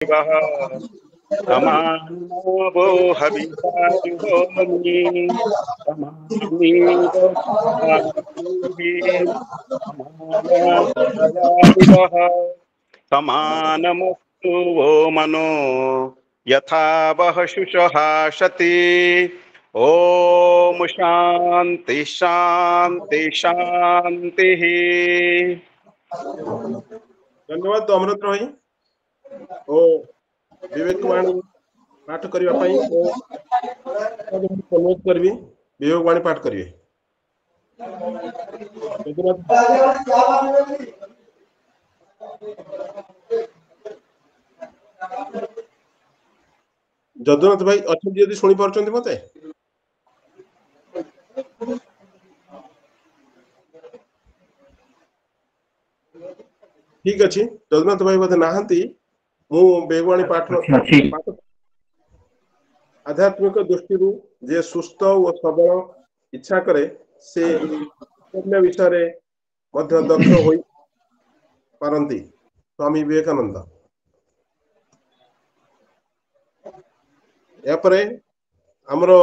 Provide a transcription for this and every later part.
दिवः समानवो हविषाजुहोमि समानीतोषादिः समानमस्तु वो मनो यथा वह शुशहासति। ओम शांति शांति शांति। धन्यवाद अमृत भाई ओ विवेक वाणी पाठ करबा पई ओ अनुरोध करबी विवेक वाणी पाठ करिवे। जदुनाथ भाई अच्छा यदि सुनी पारछंती मते ठीक अछि जदुनाथ भाई बते नाहंती मु बेगवाणी पाठ आध्यात्मिक दृष्टि जे सुस्थ और सबल इच्छा करे से अन्य विषय रे मध्य दक्ष होई पारंती स्वामी विवेकानंद। यापरे हमरो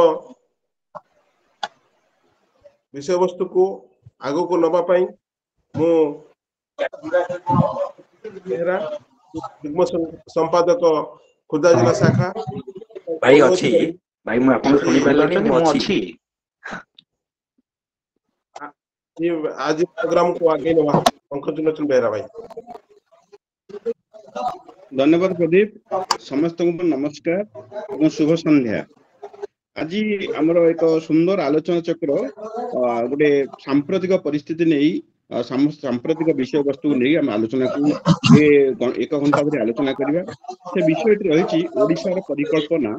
विषय वस्तु को आगो को नबा पाई मु मेरा युग्म संपादक खुर्दा जिला शाखा भाई अच्छी भाई मैं आपको सुनी पाइलानी मु अच्छी ये आज प्रोग्राम को आगे नवा पंकज बेहरा भाई। धन्यवाद प्रदीप समस्त को नमस्कार और शुभ संध्या। आज आमर एक सुंदर आलोचना चक्र गोटे सांप्रतिक परिस्थिति नहीं सांप्रतिक विषय वस्तु नहीं आम आलोचना को एक घंटा धरी आलोचना करवा से विषय रही ओडिशार परिकल्पना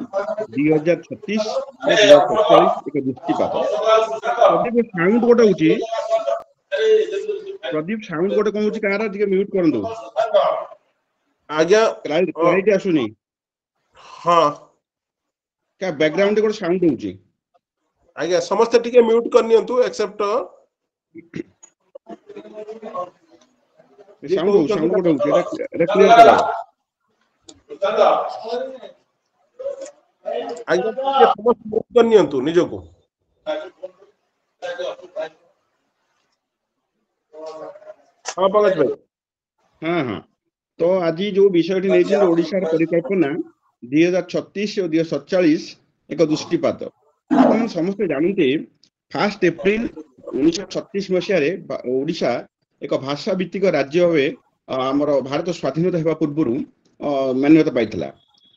2036 और 2047 एक दृष्टिपात। प्रदीप साउंड गोटे होची प्रदीप साउंड गोटे कौन होची कार टिके म्यूट करंदो आज्ञा क्लैरिटी आसुनी। हां क्या बैकग्राउंड गोटे साउंड होची आज्ञा समस्त टिके म्यूट करनियंतु एक्सेप्ट साउंड गोटे होची एटा क्लियर करा आज्ञा समस्त म्यूट करनियंतु निजको। हां पंकज भाई हाँ हाँ तो आज जो विषय नहीं ओडिशार परिकल्पना 2036 और 2047 एक दृष्टिपात। हम समस्त जानते 1 एप्रिल 1936 मसीह ओडिशा एक भाषा भित्तिक राज्य भावे आमर भारत स्वाधीनता होगा पूर्व मान्यता पाइथिला।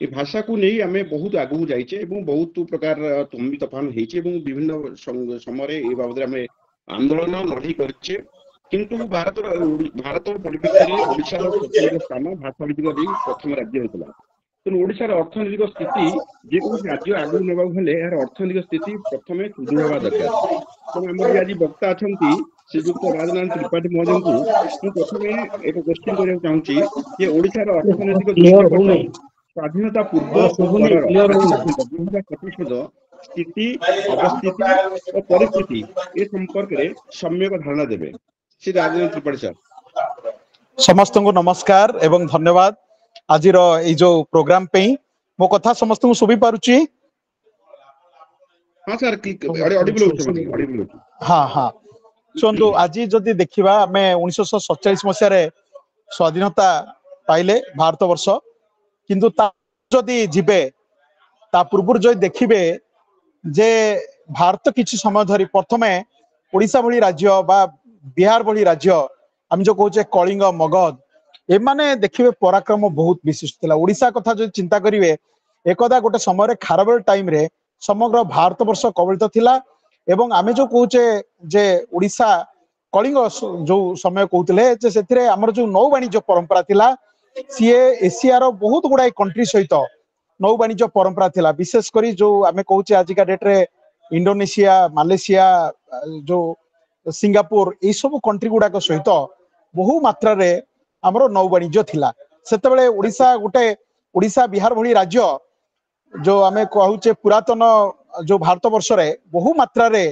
ये भाषा को नहीं आम बहुत आगू जाइए और बहुत प्रकार तुम्बी तफान होती विभिन्न समय ये बाबद आंदोलन लड़ी करे किंतु भारत परिप्रेक्षी में ओडिशार स्वतंत्र स्थान भाषा भित्तिक प्रथम राज्य होता। तेणु ओडिशार अर्थनैतिक स्थिति जेकोसी राज्य आगू नवा यार अर्थनैतिक स्थिति प्रथम सुदृढ़ हवा दरकार। तेणु आम आज वक्ता अच्छा श्रीजुक्त राजनारायण त्रिपाठी महोदय को प्रथम एक क्वेश्चन करने चाहूँगी कि ओडिशार अर्थनैतिक स्वाधीनता पूर्व प्रतिशत स्थिति अवस्थिति और परिस्थिति ए संपर्क में सम्यक धारणा देवे श्री राजनारायण त्रिपाठी सर। समस्त को नमस्कार एवं धन्यवाद आज जो प्रोग्राम पे मो कथा समस्त को सुबी पारुची। हाँ सर ऑडिबल हाँ हाँ सुनतु आज जदि देखिबा हमें 1947 मसीह स्वाधीनता पाइले भारत वर्ष किंतु जदि जीवे ता पूर्व जो देखिबे जे भारत किछि समय धरी प्रथमे ओडिशा भली राज्य बा बिहार भली राज्य हम जो कहूचे कलिंग मगध एमाने देखिबे पराक्रम बहुत विशिष्ट थिला। ओडिशा कथा जो चिंता करिवे एकदा गोटे समय खारबेल टाइम रे समग्र भारत वर्ष कबलित थिला एवं आमे जो कहूचे जे ओडिशा कलिंग जो समय कहते जे सेथिरे हमर जो नौ वाणिज्य परंपरा थिला सीए एशियार बहुत गुड़ाई कंट्री सहित नौ वाणिज्य परंपरा थिला। विशेष करी जो आमे कहूचे आजिका डेट रे इंडोनेशिया मालेशिया जो सिंगापुर ये सब कंट्री गुड़ाक सहित बहु मात्रा रे हमरो नौ वाणिज्य थिला। सेतेबेले ओडिशा गोटे ओडिशा बिहार भली राज्य जो आमे कहूचे पुरातन जो भारत वर्ष रे बहु मात्रा रे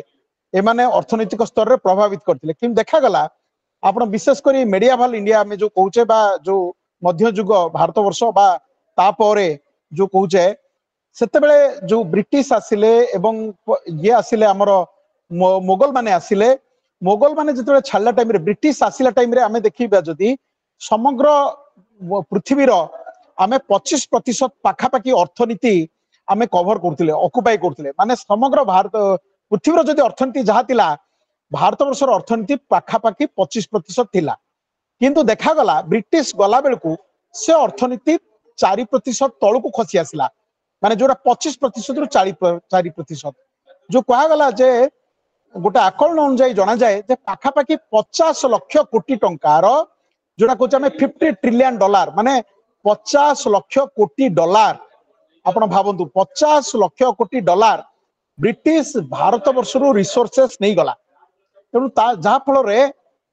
एमाने अर्थनैतिक स्तर रे प्रभावित करथिले किम देखा गला आपण विशेष करी मेडियावाल इंडिया में जो कहूचे बा जो मध्य युग भारत वर्ष बा तापर जो कहूचे सेतेबेले जो ब्रिटिश आसिले एवं ये आसिले हमर मोगल माने आसिले मोगल माने जेतेबेले छाड़ला टाइम रे ब्रिटिश आसिला टाइम रे आमे देखिबा जदी समग्र पृथ्वीर आमे 25% पाखापाखी अर्थनीति आमे कवर करथिले ऑक्युपाई करथिले माने समग्र भारत पृथ्वीर जदी अर्थनीति जहा थिला भारत वर्षर अर्थनीति पाखापाखी 25% थिला किंतु देखा गला ब्रिटिश गला बेलकू से अर्थनीति 4% तळकू खसी आसिला माने जोरा 25% रु 4% जो कहा गला जे गोटे आकलन अनुसार जना जाए जे पाखापाखी 50 लाख कोटी टंकार जोड़ा कहते हैं 50 ट्रिलियन डॉलर माने 50 लाख कोटी डॉलर आपण भावंतु 50 लाख कोटी डॉलर ब्रिटिश भारत वर्षर रिसोर्सेस नहीं गला तेणु जहा फल रे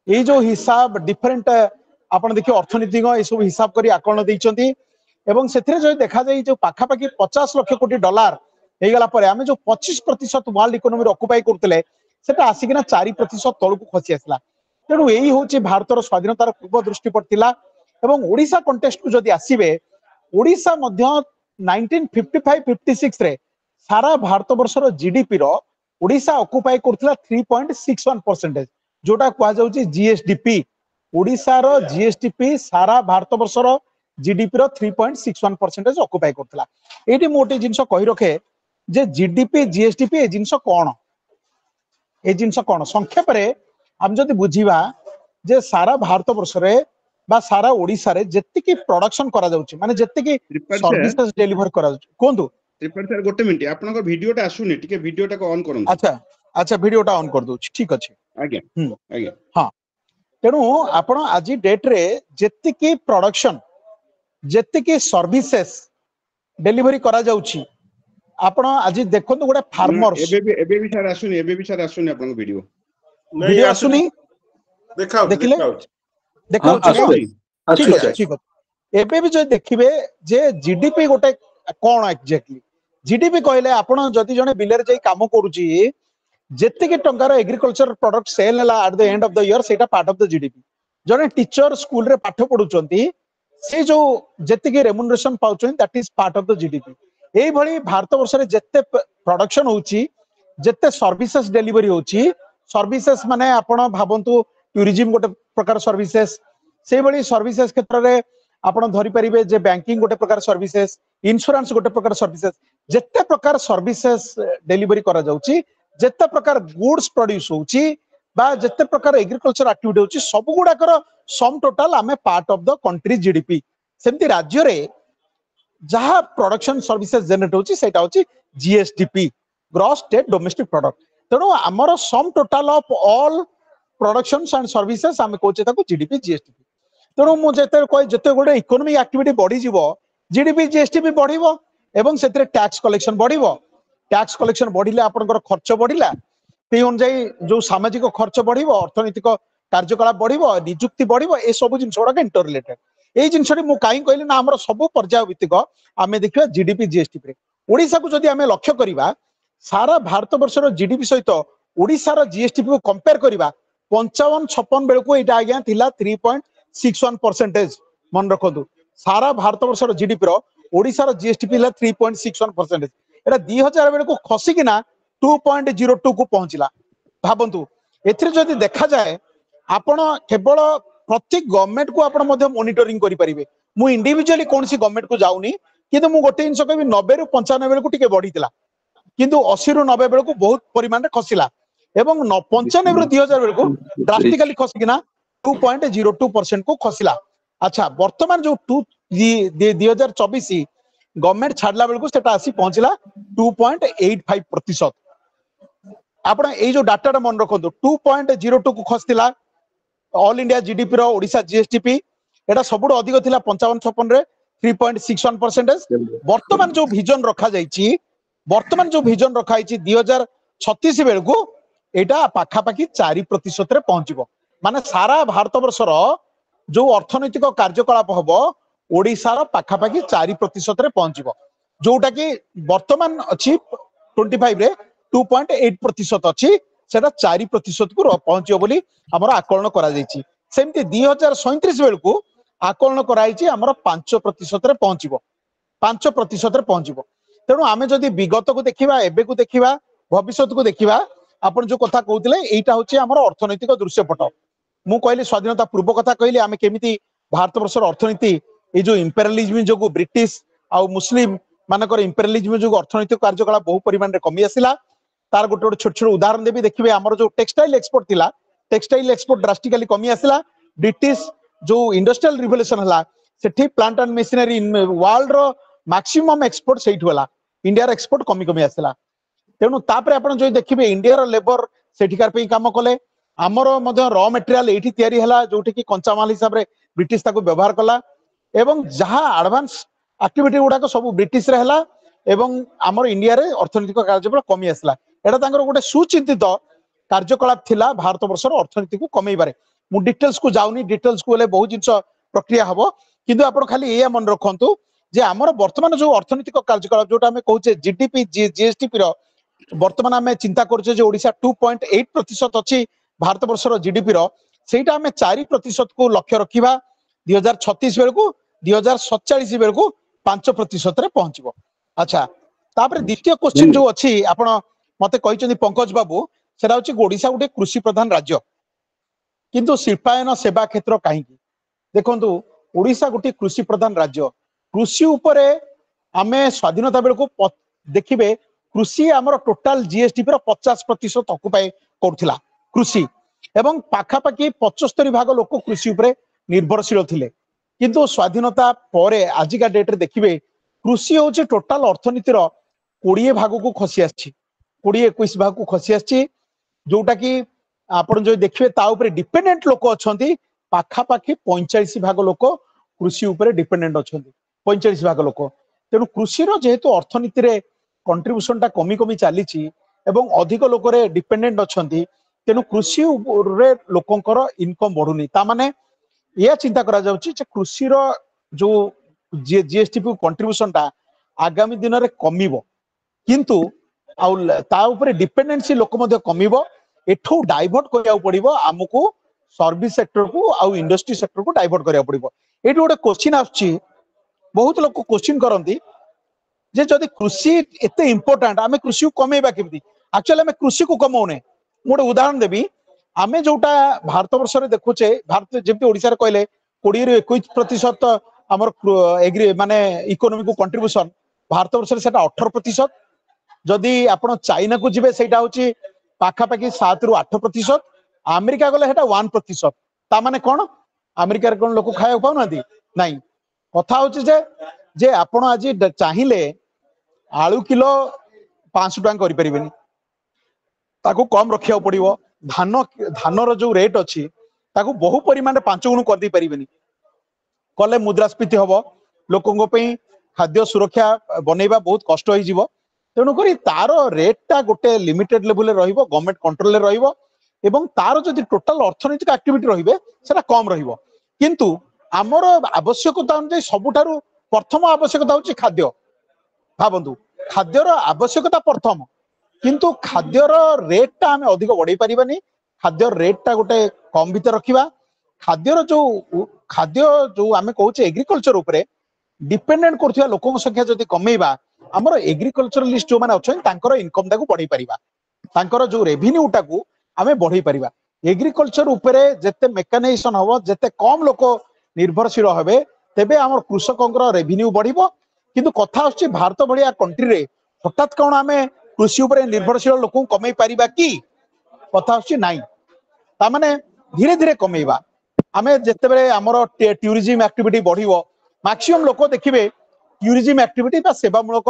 ये जो हिसाब डिफरेंट आपण देखिए अर्थनीतिज्ञ ये सब हिसाब करी आकलन देइचंती एवं सेथिरे जो देखा जाई जो पाखापाखी 50 लाख कोटी डॉलर हे गला परे आमे जो 25% वर्ल्ड इकोनॉमी रे ऑक्युपाई करतले सेटा आसिकिना 4% तळकू खसी आसला तेणु यही हूँ भारतर स्वाधीनतार पूर्व दृष्टि पड़ता एवं ओडिशा कंटेस्ट को जदि आसीबे ओडिशा मध्य 1955-56 रे सारा भारत वर्षर जीडीपी रो ओडिशा ऑक्युपाई करथिला 3.61% जोटा कहा जाउची जीएसडीपी ओडिशा रो जीएसडीपी सारा भारत वर्षर जीडीपी रो 3.61% ऑक्युपाई करथिला एटी मोटे जिंस कहि रखे जे जीडीपी जीएसडीपी ए जिंस कोन ए जिंस कोन संक्षेप रे हम जदि बुझीबा जे सारा भारत वर्ष रे बा सारा ओडिसा रे जत्तिकी प्रोडक्शन करा जाउची माने जत्तिकी सर्विसेज डिलीवर करा जाउची कोंदु त्रिपाठी सर गोटे मिनिट आपनकर वीडियोटा आसुनी टिके वीडियोटा को ऑन करन अच्छा वीडियोटा ऑन कर दउची ठीक अछि आज्ञा आज्ञा हां तेनु आपण आज डेट रे जत्तिकी प्रोडक्शन जत्तिकी सर्विसेज डिलीवरी करा जाउची आपण आज देखंतु गोटे फार्मर्स एबे भी सर आसुनी आपन वीडियो वीडियो आसुनी देखाउ देखिले देखाउ ठीक अछि एबे भी जो देखिबे जे जीडीपी गोटे कोन एक्जेक्टली जीडीपी कहले आपण जदि जने बिलर जाई काम करूची जेते के टंकार एग्रीकल्चर प्रोडक्ट सेल हला at the end of the year सेटा पार्ट ऑफ द जीडीपी जने टीचर स्कूल रे पाठ पढुचंती से जो जेते के रेम्युनरेशन पाउचन that is part of the GDP एई भली भारत वर्ष रे जेते प्रोडक्शन होउची जेते सर्विसेज डिलीवरी होउची सर्विसेज माने आपण भाबंतु टूरिज्म गोटे प्रकार सर्विसेज से भली सर्विसेज क्षेत्र रे आपण धरि परिबे जे बैंकिंग गोटे प्रकार सर्विसेज इंश्योरेंस गोटे प्रकार सर्विसेज जेते प्रकार सर्विसेज डिलीवरी करा जाउची जेते प्रकार गुड्स प्रोड्यूस होउची बा जेते प्रकार एग्रीकल्चर एक्टिविटी होउची सब गुडा कर सम टोटल आमे part of the country GDP सेमती राज्य रे जहा प्रोडक्शन सर्विसेज जनरेट होउची सेटा होउची GSDP gross state domestic product तेणु आमर sum total of all productions and services आमे कोचे ताको जीडीपी जीएसडीपी तेणु मु जेते कोइ जेते गोटे इकोनॉमिक एक्टिविटी बढ़ी जीवो जीडीपी जीएसडीपी बढ़िबो एवं सेतरे टैक्स कलेक्शन बढ़िबो टैक्स कलेक्शन बढ़िले आपनकर खर्च बढ़िला ते अनुसार जो सामाजिक खर्च बढ़िबो अर्थनैतिक कार्यकलाप बढ़िबो नियुक्ति बढ़िबो ए सब जिंस गुडा इंटर रिलेटेड ए जिंस रे मु काई कहली ना हमर सब पर्याय भित्तिक आमे देखिबा जीडीपी जीएसडीपी रे ओडिसा को जदि आमे लक्ष्य करिबा सारा भारत वर्षर जीडीपी सहित ओडिसा रो जीएसडीपी को कंपेयर करिबा 55-56 बेलको एटा आज्ञा थिला 3.61% मन रखंतु सारा भारत वर्षर जीडीपी रो ओडिसा रो जीएसडीपी ला 3.61% एटा 2000 बेलको खसी किना 2.02 को पहुंचला भाबंतु एथिरे जदि देखा जाए आपण केवल प्रति गवर्नमेंट को आपण मध्ये मॉनिटरिंग करि परिबे मु इंडिविजुअली कोनसी गवर्नमेंट को जाउनी किंतु मु गोटे इंस कहबी 90 रु 95 बेलको टिके बढ़ीतिला किंतु 80 रु 90 बेलको बहुत परिमाण रे खसिला एवं 95 रु 2000 बेलको ड्रास्टिकली खसिकिना 2.02% को खसिला अच्छा वर्तमान जो 2024 गवर्नमेंट छाडला बेलको सेटा आसी पहुंचला 2.85% आपण ए जो डाटा मन रखंतु 2.02 को खसतिला ऑल इंडिया जीडीपी रो ओडिशा जीएसडीपी एटा सबुड अधिक थिला 55-56 रे 3.61% वर्तमान जो विजन रखा जाईची वर्तमान जो विजन रखा आइची 2036 बेलको एटा पाखापाखी 4% रे पहुंचबो माने सारा भारत वर्षर जो अर्थनैतिक कार्यकलाप हबो ओडिसा रो पाखापाखी 4% रे पहुंचबो जोटा कि वर्तमान अछि 25 रे 2.8% अछि सेटा 4% को पहुंचियो बोली हमर आकलन करा जाईची सेमती 2037 बेलको आकलन कराइची हमर 5% रे पहुंचबो 5% पहुंचब। तेणु आम जदि विगत को देखा एबे को देखा भविष्य को देखा आप जो कथा कहते यहाँ हूँ आम अर्थनैतिक दृश्यपट मु कहली स्वाधीनता पूर्व कथा कहली आम केमी भारत वर्षर अर्थनीति ये जो इंपेरियलिज्म जो ब्रिटिश आउ मुस्लिम मानकर इंपेरियलिज्म जो अर्थनैतिक कार्यकलाप बहु परिमाण में कमी आसला तार गोटे गोटे छोट छोट उदाहरण देवी देखिए आमर जो टेक्सटाइल एक्सपोर्ट थिला टेक्सटाइल एक्सपोर्ट ड्रास्टिकली कमी आसला ब्रिटिश जो इंडस्ट्रियल रिवोल्यूशन हला सेठी प्लांट एंड मशीनरी वर्ल्ड रो मैक्सिमम एक्सपोर्ट सेठी होला इंडिया एक्सपोर्ट कमी कमी आसला तेणु तापर आपण जो देखिए इंडिया लेबर सेठिकार पे काम कले आमर रॉ मटेरियल एठी तैयारी हला जोठी की कंचा माल हिसाब रे ब्रिटिश ताको व्यवहार कला एवं जहां एडवांस एक्टिविटी गुडा सब ब्रिटिश रे हला एवं आमर इंडिया रे अर्थनैतिक कार्यकलाप कमी आसला एटा तांकर गोटे सुचिंतित कार्यकलाप थिला भारत वर्षर अर्थनीति को कमेइबारे मु डिटेल्स को जाउनी डिटेल्स को ले बहुत जिंस प्रक्रिया हबो किंतु आपण खाली ए मन रखंतु जे आमर वर्तमान जो अर्थनैतिक कार्यकलाप जोटा हमें कहूचे जीडीपी जीएसटीपी रो वर्तमान आम चिंता करछे जे ओडिशा 2.8% अछि भारत वर्षर जीडीपी रो सेटा आम 4% को लक्ष्य रखिबा 2036 बेलकू 2047 बेलकू 5% रे पहुंचबो। अच्छा तापर द्वितीय क्वेश्चन जो अछि आपण मते कहिचंदी पंकज बाबू सेटा होछि ओडिशा गोटे कृषि प्रधान राज्य किंतु शिल्पायन सेवा क्षेत्र कहीं देखंतु ओडिशा गोटे कृषि प्रधान राज्य कृषि उपरे आमे स्वाधीनता बेलकू देखिबे कृषि आमर टोटाल जीएसटीपी रो 50% ऑक्युपाई करथिला कृषि एवं पाखापाखि 75 भाग लोक कृषि उपरे निर्भरशील थिले किंतु स्वाधीनता परे आजिका डेट रे देखिबे कृषि होछि टोटाल अर्थनीतिर 20 भाग को खसी आछि 20-21 भाग को खसी आछि जोटा कि आपण जो देखिबे ता उपरे डिपेंडेंट लोक अछंती पाखापाखि 45 भाग लोक कृषि उपरे डिपेंडेंट अछंती 45 भाग लोक तेणु कृषि रो जेहेतु अर्थनीति रे कंट्रीब्यूशन टा कमी कमी चली एवं अधिक लोक डिपेंडेंट अछंती तेणु कृषि रे लोकंकर इनकम बढ़ुनी ता माने यह चिंता करा जाउची जे कृषि रो जो जीएसटीपी कंट्रीब्यूशन टा आगामी दिन रे कमिबो किंतु आउ ता ऊपर डिपेंडेंसी लोक मध्ये कमिबो एठो डाइवर्ट करिया पड़िबो हमकु सर्विस सेक्टर को आउ इंडस्ट्री सेक्टर को डाइवर्ट करिया पड़िबो एठी गोटे क्वेश्चन आछि बहुत लोक क्वेश्चन करंती जे जदि कृषि एते इंपोर्टेंट आमे कृषि को कमेबा केमती एक्चुअली आमे कृषि को कमाउने मोटे उदाहरण देबी आमे जोटा भारत वर्ष रे देखुचे भारत जेमती ओडिसा रे कहले 20-21% हमर एग्री माने इकोनॉमी को कंट्रीब्यूशन भारत वर्ष रे सेटा 18% जदि आपण चाइना को जिबे सेटा होची पाखापाखि 7-8% अमेरिका गले सेटा 1% ता माने कोन अमेरिका रे कोन लोक खाया पाउ नांती नाही कथा होची जे आपण आज चाहिले आलू किलो 500 टका करि परिबेनी ताको कम रखिया पड़िबो धानर जो रेट अच्छी ताको बहु परिमाण 5 गुण कर दी परिबेनी कले मुद्रास्फीति हबो लोकंग पे खाद्य सुरक्षा बनेबा बहुत कष्ट होई जिवो तेणु करी तार रेट टा गोटे लिमिटेड लेवल रे रहिबो गवर्नमेंट कंट्रोल रे रहिबो एवं तार जदि टोटल अर्थनैतिक एक्टिविटी रहिबे सेटा कम रहिबो किंतु हमर आवश्यकता अनुसार सबुठारु प्रथम आवश्यकता होची खाद्य भाबंतु खाद्यर आवश्यकता प्रथम किंतु खाद्यर रेट टा हमें अधिक बढ़ाई पारिबानी खाद्य रेट टा गोटे कम भीतर रखिबा खाद्यर जो आमे कहूचे एग्रीकल्चर उपरे डिपेंडेंट करथिबा लोकन संख्या जदि कमेइबा हमर एग्रीकल्चरलिस्ट जो माने अछन तांकर इनकम टाको बढ़ाई पारिबा तांकर जो रेवेन्यू टाको आमे बढ़ाई पारिबा एग्रीकल्चर उपरे जते मेकानाइजेशन हबो जते कम लोक निर्भरशील हेबे तेबे हमर कृषकंकर रेवेन्यू बढ़िबो किंतु कथा आछि भारत भलिया कंट्री रे हठात कोन आमे कृषि उपरे निर्भरशील लोक कमेई पारिबा कि कथा आछि नाही ता माने धीरे धीरे कमेइबा आमे जते बेले हमर टूरिज्म एक्टिविटी बढ़िबो मैक्सिमम लोक देखिबे टूरिज्म एक्टिविटी बा सेवामूलक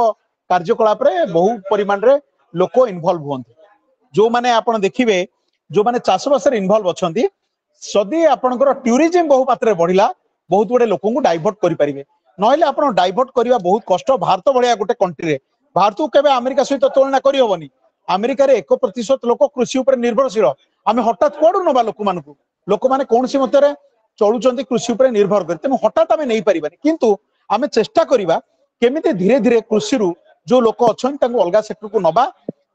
कार्यकलाप रे बहु परिमाण रे लोक इन्वॉल्व होंती जो माने आपण देखिबे जो माने चाषबास रे इन्वॉल्व अछंती सदी आपनकर टूरिज्म बहु मात्रा बढ़िला बहुत गुडे लोक को डाइवर्ट करि परिबे नहले आपण डाइवर्ट करिया बहुत कष्ट भारत भलिया गोटे कंट्री रे भारत को केबे अमेरिका सहित तुलना करि होबनी अमेरिका रे 1% लोक कृषि ऊपर निर्भरशील आमे हठात कोडु नबा लोक माने कोनसी मतरे चलुचंती कृषि ऊपर निर्भर कर तेनु हठात आमे नै परिबानी किंतु आमे चेष्टा करिबा केमिते धीरे धीरे कृषि रु जो लोक अछन तांको अलगा सेक्टर को नबा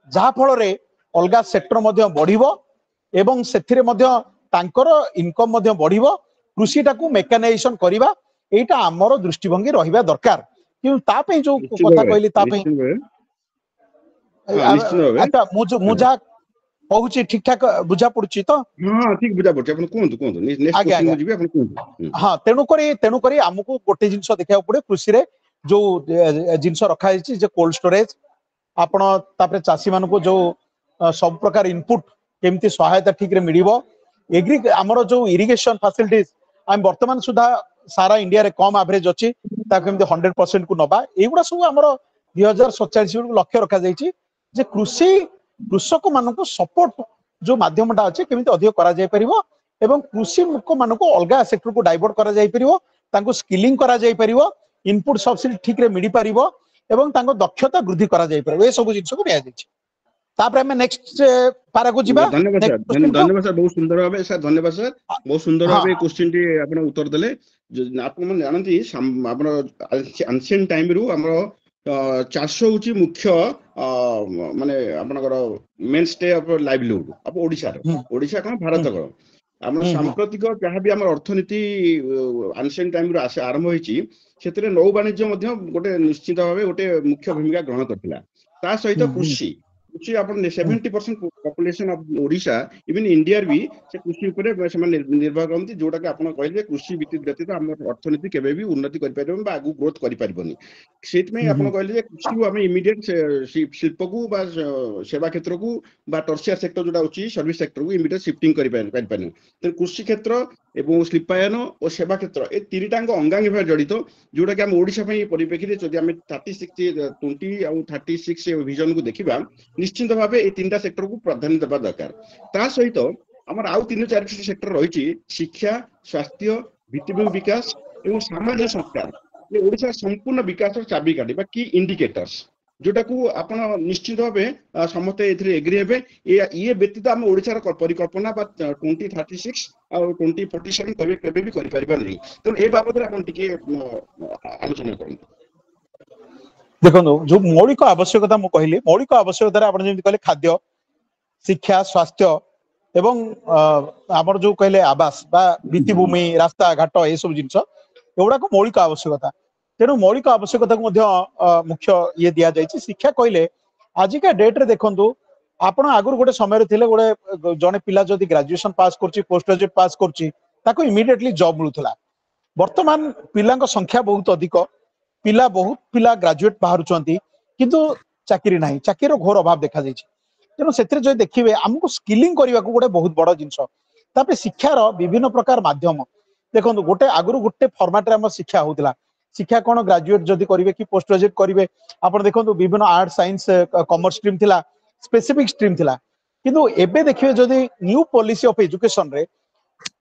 जहा फल रे अलगा सेक्टर मध्ये बढ़िबो एवं सेथिरे मध्ये तांकर इनकम मध्ये बढ़िबो कृषि टाकू मेकानाइजेशन करिबा एटा हमर दृष्टिभंगी रहिबा दरकार କିନ୍ତୁ ତା ପାଇଁ ଯୋଉ ନିଶ୍ଚିତ କଥା ଭାବେ କହିଲି ତା ପାଇଁ ନିଶ୍ଚିତ ଭାବେ ହଁ ନିଶ୍ଚିତ ଭାବେ ଆଚ୍ଛା ମୁଁ ଯାହା କହୁଛି ଠିକ ଠାକ ବୁଝା ପଡୁଛି ତ? ହଁ ହଁ ଠିକ ବୁଝା ପଡୁଛି ଆପଣ କୁହନ୍ତୁ କୁହନ୍ତୁ ନେକ୍ସଟ ଆଜ୍ଞା କ୍ୱେଶ୍ଚିନ୍ ଆଜ୍ଞା ମୁଁ ଯିବି ଆପଣ କୁହନ୍ତୁ ହଁ ତେଣୁକରି ଆମକୁ ଗୋଟେ ଜିନିଷ ଦେଖିବାକୁ ପଡେ କୃଷିରେ ଯୋଉ ଜିନିଷ ରଖାଯାଇଛି ଯେ କୋଲ୍ଡ ଷ୍ଟୋରେଜ ଆପଣ ତାପରେ ଚାଷୀ ମାନଙ୍କୁ ଯୋଉ ସବୁ ପ୍ରକାର ଇନପୁଟ କେମିତି ସହାୟତା ଠିକ ରେ ମିଳିବ ଆମର ଯୋଉ ଇରିଗେସନ ଫାସିଲିଟିଜ ଆମେ ବର୍ତ୍ତମାନ ସୁଦ୍ଧା ସାରା ଇଣ୍ଡିଆରେ କମ ଆଭରେଜ ଅଛି ତାକୁ କେମିତି 100% କୁ ନବା ଏଇଗୁଡା ସବୁ ଆମର 2047 ବେଳକୁ ଲକ୍ଷ୍ୟ ରଖାଯାଇଛି ଯେ କୃଷକ ମାନଙ୍କୁ ସପୋର୍ଟ ଯୋଉ ମାଧ୍ୟମଟା ଅଛି କେମିତି ଅଧିକ କରାଯାଇ ପାରିବ ଏବଂ କୃଷି ଲୋକମାନଙ୍କୁ ଅଲଗା ସେକ୍ଟରକୁ ଡାଇଭର୍ଟ କରାଯାଇ ପାରିବ ତାଙ୍କୁ ସ୍କିଲିଂ କରାଯାଇ ପାରିବ ଇନପୁଟ ସବସିଡି ଠିକରେ ମିଳିପାରିବ ଏବଂ ତାଙ୍କ ଦକ୍ଷତା ବୃଦ୍ଧି କରାଯାଇ ପାରିବ ଏ ସବୁ ଜିନିଷକୁ ନିଆଯାଇଛି ତାପରେ ଆମେ ନେକ୍ସଟ ପାରାକୁ ଯିବା ଧନ୍ୟବାଦ ନେକ୍ସଟ ସାର୍ କ୍ୱେଶ୍ଚିନ୍ କୁ ଧନ୍ୟବାଦ ସାର୍ ବହୁତ ସୁନ୍ଦର ଭାବେ ସାର୍ ଧନ୍ୟବାଦ ସାର୍ ବହୁତ ସୁନ୍ଦର ହଁ ଭାବେ ଏ କ୍ୱେଶ୍ଚିନ୍ ଟି ଆପଣ ଉତ୍ତର ଦେଲେ ଆପଣ ମାନେ ଜାଣନ୍ତି ଆମର ଆନ୍ସିଏଣ୍ଟ ଟାଇମରୁ ଆମର 400 ହଉଛି ମୁଖ୍ୟ ମାନେ ଆପଣଙ୍କର ମେନ୍ ଷ୍ଟେ ଅଫ ଲାଇଭଲିହୁଡ ଆପଣ ହୁଁ ଓଡିଶା କଣ ହୁଁ ଭାରତ କଣ ଆମର ହୁଁ ହୁଁ ସାମ୍ପ୍ରତିକ ଯାହାବି ଆମର ଅର୍ଥନୀତି ଆନ୍ସିଏଣ୍ଟ ଟାଇମରୁ ଆରମ୍ଭ ହେଇଛି ସେଥିରେ ନୌ ବାଣିଜ୍ୟ ମଧ୍ୟ ଗୋଟେ ନିଶ୍ଚିତ ଭାବେ ଗୋଟେ ମୁଖ୍ୟ ଭୂମିକା ଗ୍ରହଣ କରିଥିଲା ତା ସହିତ ହୁଁ ହୁଁ କୃଷି ଆପଣ ହୁଁ 70% ପପୁଲେସନ ଅଫ ଓଡିଶା ଇଭେନ ଇଣ୍ଡିଆର ବି ସେ କୃଷି ଉପରେ ସେମାନେ ନିର୍ଭର କରନ୍ତି ଯୋଉଟାକି ଆପଣ କହିଲେ କୃଷି ବ୍ୟତୀତ ଆମର ଅର୍ଥନୀତି କେବେ ବି ଉନ୍ନତି କରିପାରିବନି ବା ଆଗକୁ ଗ୍ରୋଥ କରିପାରିବନି ସେଇଥିପାଇଁ ହୁଁ ଆପଣ ହୁଁ କହିଲେ ଯେ କୃଷିକୁ ଆମେ ଇମିଡିଏଟ ଶିଳ୍ପକୁ ବା ସେବା କ୍ଷେତ୍ରକୁ ବା ଟର୍ସିଆର ସେକ୍ଟର ଯୋଉଟା ଅଛି ସର୍ଭିସ ସେକ୍ଟରକୁ ଇମିଡିଏଟ ସିଫ୍ଟିଂ କରିପାରିପାରିବୁ ତେଣୁ କୃଷି କ୍ଷେତ୍ର ଏବଂ ଶିଳ୍ପାୟନ ଓ ସେବା କ୍ଷେତ୍ର ଏ ତିନିଟାଙ୍କ ଅଙ୍ଗାଙ୍ଗୀ ଭାବେ ଜଡିତ ଯୋଉଟାକି ଆମ ଓଡିଶା ପାଇଁ ପରିପ୍ରେକ୍ଷୀରେ ଯଦି ଆମେ 20 ଆଉ 36 ଭିଜନକୁ ଦେଖିବା ନିଶ୍ଚିତ ଭାବେ ଏଇ ତିନିଟା ସେକ୍ଟରକୁ ପ୍ରାଧାନ୍ୟ ଦେବା ଦରକାର ତା ସହିତ ଆମର ଆଉ 3-4ଟି ସେକ୍ଟର ରହିଛି ଶିକ୍ଷା ସ୍ୱାସ୍ଥ୍ୟ ଭିତ୍ତିଭୂମି ବିକାଶ ଏବଂ ସାମାଜିକ ସଂସ୍କାର ଓଡିଶାର ସମ୍ପୂର୍ଣ୍ଣ ବିକାଶର ଚାବିକାଠି ବା କି ଇଣ୍ଡିକେଟର୍ସ ଯୋଉଟାକୁ ଆପଣ ନିଶ୍ଚିତ ଭାବେ ସମସ୍ତେ ଏଥିରେ ଏଗ୍ରି ହେବେ ଇଏ ବ୍ୟତୀତ ଆମ ଓଡିଶାର ପରିକଳ୍ପନା ବା 2036 ଆଉ 2047 କେବେ ବି କରିପାରିବା ନାହିଁ ତେଣୁ ଏ ବାବଦରେ ଆପଣ ଟିକେ ଆଲୋଚନା କରନ୍ତୁ ଦେଖନ୍ତୁ ଯୋଉ ମୌଳିକ ଆବଶ୍ୟକତା ମୁଁ କହିଲି ମୌଳିକ ଆବଶ୍ୟକତାରେ ଆପଣ ଯେମିତି କହିଲେ ଖାଦ୍ୟ ଶିକ୍ଷା ସ୍ୱାସ୍ଥ୍ୟ ଏବଂ ଆମର ଯୋଉ କହିଲେ ଆବାସ ବା ଭିତ୍ତିଭୂମି ରାସ୍ତା ଘାଟ ଏସବୁ ଜିନିଷ ଏଗୁଡାକ ମୌଳିକ ଆବଶ୍ୟକତା ତେଣୁ ମୌଳିକ ଆବଶ୍ୟକତାକୁ ମଧ୍ୟ ମୁଖ୍ୟ ଇଏ ଦିଆଯାଇଛି ଶିକ୍ଷା କହିଲେ ଆଜିକା ଡେଟରେ ଦେଖନ୍ତୁ ଆପଣ ଆଗରୁ ଗୋଟେ ସମୟରେ ଥିଲେ ଗୋଟେ ଜଣେ ପିଲା ଯଦି ଗ୍ରାଜୁଏସନ ପାସ୍ କରୁଛି ପୋଷ୍ଟ ଗ୍ରାଜୁଏଟ ପାସ୍ କରୁଛି ତାକୁ ଇମିଡିଏଟଲି ଜବ ମିଳୁଥିଲା ବର୍ତ୍ତମାନ ପିଲାଙ୍କ ସଂଖ୍ୟା ବହୁତ ଅଧିକ ବହୁତ ପିଲା ଗ୍ରାଜୁଏଟ ବାହାରୁଛନ୍ତି କିନ୍ତୁ ଚାକିରି ନାହିଁ ଚାକିରିର ଘୋର ଅଭାବ ଦେଖାଯାଇଛି ତେଣୁ ସେଥିରେ ଯଦି ଦେଖିବେ ଆମକୁ ସ୍କିଲିଂ କରିବାକୁ ଗୋଟେ ବହୁତ ବଡ ଜିନିଷ ତାପରେ ଶିକ୍ଷାର ବିଭିନ୍ନ ପ୍ରକାର ମାଧ୍ୟମ ଦେଖନ୍ତୁ ଗୋଟେ ଆଗରୁ ଗୋଟେ ଫର୍ମାଟରେ ଆମ ଶିକ୍ଷା ହଉଥିଲା ଶିକ୍ଷା କଣ ଗ୍ରାଜୁଏଟ ଯଦି କରିବେ କି ପୋଷ୍ଟ ଗ୍ରାଜୁଏଟ କରିବେ ଆପଣ ଦେଖନ୍ତୁ ବିଭିନ୍ନ ଆର୍ଟ ସାଇନ୍ସ କମର୍ସ ଷ୍ଟ୍ରିମ୍ ଥିଲା ସ୍ପେସିଫିକ ଷ୍ଟ୍ରିମ୍ ଥିଲା କିନ୍ତୁ ଏବେ ଦେଖିବେ ଯଦି ନ୍ୟୁ ପଲିସି ଅଫ ଏଜୁକେସନରେ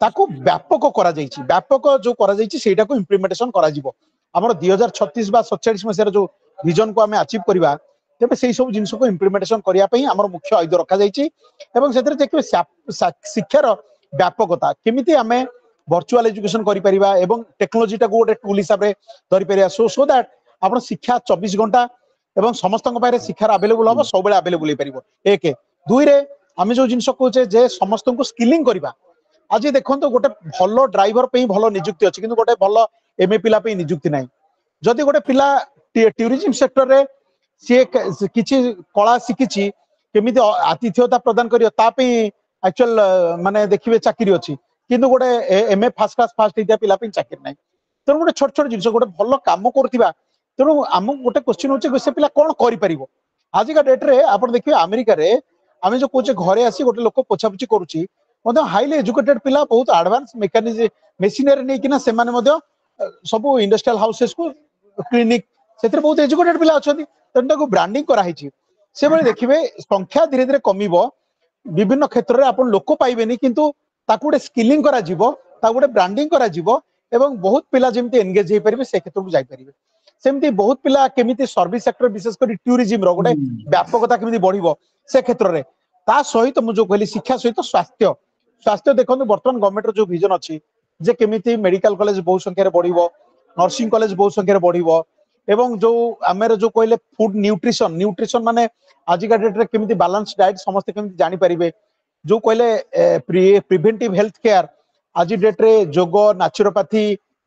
ତାକୁ ବ୍ୟାପକ କରାଯାଇଛି ବ୍ୟାପକ ଯୋଉ କରାଯାଇଛି ସେଇଟାକୁ ଇମ୍ପ୍ଲିମେଣ୍ଟେସନ କରାଯିବ ଆମର 2036 ବା 47 ମସିହାର ଯୋଉ ଭିଜନକୁ ଆମେ ଆଚିଭ କରିବା ତେବେ ସେଇ ସବୁ ଜିନିଷକୁ ଇମ୍ପ୍ଲିମେଣ୍ଟେସନ କରିବା ପାଇଁ ଆମର ମୁଖ୍ୟ ଆୟୁଧ ରଖାଯାଇଛି ଏବଂ ସେଥିରେ ଦେଖିବେ ଶିକ୍ଷାର ବ୍ୟାପକତା କେମିତି ଆମେ ଭର୍ଚୁଆଲ ଏଜୁକେସନ କରିପାରିବା ଏବଂ ଟେକ୍ନୋଲୋଜିଟାକୁ ଗୋଟେ ଟୁଲ ହିସାବରେ ଧରିପାରିବା ସୋ ଦ୍ୟାଟ ଆପଣ ଶିକ୍ଷା 24 ଘଣ୍ଟା ଏବଂ ସମସ୍ତଙ୍କ ପାଖରେ ଶିକ୍ଷାର ଆଭେଲେବୁଲ ହବ ସବୁବେଳେ ଆଭେଲେବୁଲ ହେଇପାରିବ ଏକ ଦୁଇରେ ଆମେ ଯୋଉ ଜିନିଷ କହୁଛେ ଯେ ସମସ୍ତଙ୍କୁ ସ୍କିଲିଂ କରିବା ଆଜି ଦେଖନ୍ତୁ ଗୋଟେ ଭଲ ଡ୍ରାଇଭର ପାଇଁ ଭଲ ନିଯୁକ୍ତି ଅଛି କିନ୍ତୁ ଗୋଟେ ଭଲ ଏମଏ ପିଲା ପାଇଁ ନିଯୁକ୍ତି ନାହିଁ ଯଦି ଗୋଟେ ପିଲା ଟୁରିଜିମ ସେକ୍ଟରରେ ସିଏ କିଛି କଳା ଶିଖିଛି କେମିତି ଆତିଥ୍ୟତା ପ୍ରଦାନ କରିବ ତା ପାଇଁ ଆକ୍ଚୁଆଲ ମାନେ ଦେଖିବେ ଚାକିରି ଅଛି କିନ୍ତୁ ଗୋଟେ ଏମଏ ଫାର୍ଷ୍ଟ କ୍ଲାସ ଫାର୍ଷ୍ଟ ହେଇଥିବା ପିଲା ପାଇଁ ଚାକିରି ନାହିଁ ତେଣୁ ଗୋଟେ ଛୋଟ ଛୋଟ ଜିନିଷ ଗୋଟେ ଭଲ କାମ କରୁଥିବା ତେଣୁ ଆମକୁ ଗୋଟେ କ୍ୱେଶ୍ଚିନ୍ ହଉଛି ସେ ପିଲା କଣ କରିପାରିବ ଆଜିକା ଡେଟରେ ଆପଣ ଦେଖିବେ ଆମେରିକାରେ ଆମେ ଯୋଉ କହୁଛେ ଘରେ ଆସି ଗୋଟେ ଲୋକ ପୋଛାପୋଛି କରୁଛି ମଧ୍ୟ ହାଇଲି ଏଜୁକେଟେଡ ପିଲା ବହୁତ ଆଡଭାନ୍ସ ମେସିନାରୀ ନେଇକିନା ସେମାନେ ମଧ୍ୟ ସବୁ ଇଣ୍ଡଷ୍ଟ୍ରିଆଲ ହାଉସେସକୁ କ୍ଲିନିକ ସେଥିରେ ବହୁତ ଏଜୁକେଟେଡ ପିଲା ଅଛନ୍ତି ତେଣୁ ତାକୁ ବ୍ରାଣ୍ଡିଂ କରାହେଇଛି ସେଭଳି ଦେଖିବେ ସଂଖ୍ୟା ଧୀରେ ଧୀରେ କମିବ ବିଭିନ୍ନ କ୍ଷେତ୍ରରେ ଆପଣ ଲୋକ ପାଇବେନି କିନ୍ତୁ ତାକୁ ଗୋଟେ ସ୍କିଲିଂ କରାଯିବ ତାକୁ ଗୋଟେ ବ୍ରାଣ୍ଡିଂ କରାଯିବ ଏବଂ ବହୁତ ପିଲା ଯେମିତି ଏନଗେଜ ହେଇପାରିବେ ସେ କ୍ଷେତ୍ରକୁ ଯାଇପାରିବେ ସେମିତି ବହୁତ ପିଲା କେମିତି ସର୍ଭିସ ସେକ୍ଟର ବିଶେଷ କରି ଟୁରିଜିମର ଗୋଟେ ବ୍ୟାପକତା କେମିତି ବଢିବ ସେ କ୍ଷେତ୍ରରେ ତା ସହିତ ମୁଁ ଯୋଉ କହିଲି ଶିକ୍ଷା ସହିତ ସ୍ୱାସ୍ଥ୍ୟ ଦେଖନ୍ତୁ ବର୍ତ୍ତମାନ ଗଭର୍ଣ୍ଣମେଣ୍ଟର ଯୋଉ ଭିଜନ ଅଛି ଯେ କେମିତି ମେଡିକାଲ କଲେଜ ବହୁ ସଂଖ୍ୟାରେ ବଢିବ ନର୍ସିଂ କଲେଜ ବହୁ ସଂଖ୍ୟାରେ ବଢିବ ଏବଂ ଯୋଉ ଆମର ଯୋଉ କହିଲେ ଫୁଡ ନ୍ୟୁଟ୍ରିସନ ମାନେ ଆଜିକା ଡେଟରେ କେମିତି ବାଲାନ୍ସ ଡାଏଟ ସମସ୍ତେ କେମିତି ଜାଣିପାରିବେ ଯୋଉ କହିଲେ ପ୍ରିଭେଣ୍ଟିଭ ହେଲ୍ଥ କେୟାର ଆଜି ଡେଟରେ ଯୋଗ ନ୍ୟାଚୁରୋପାଥି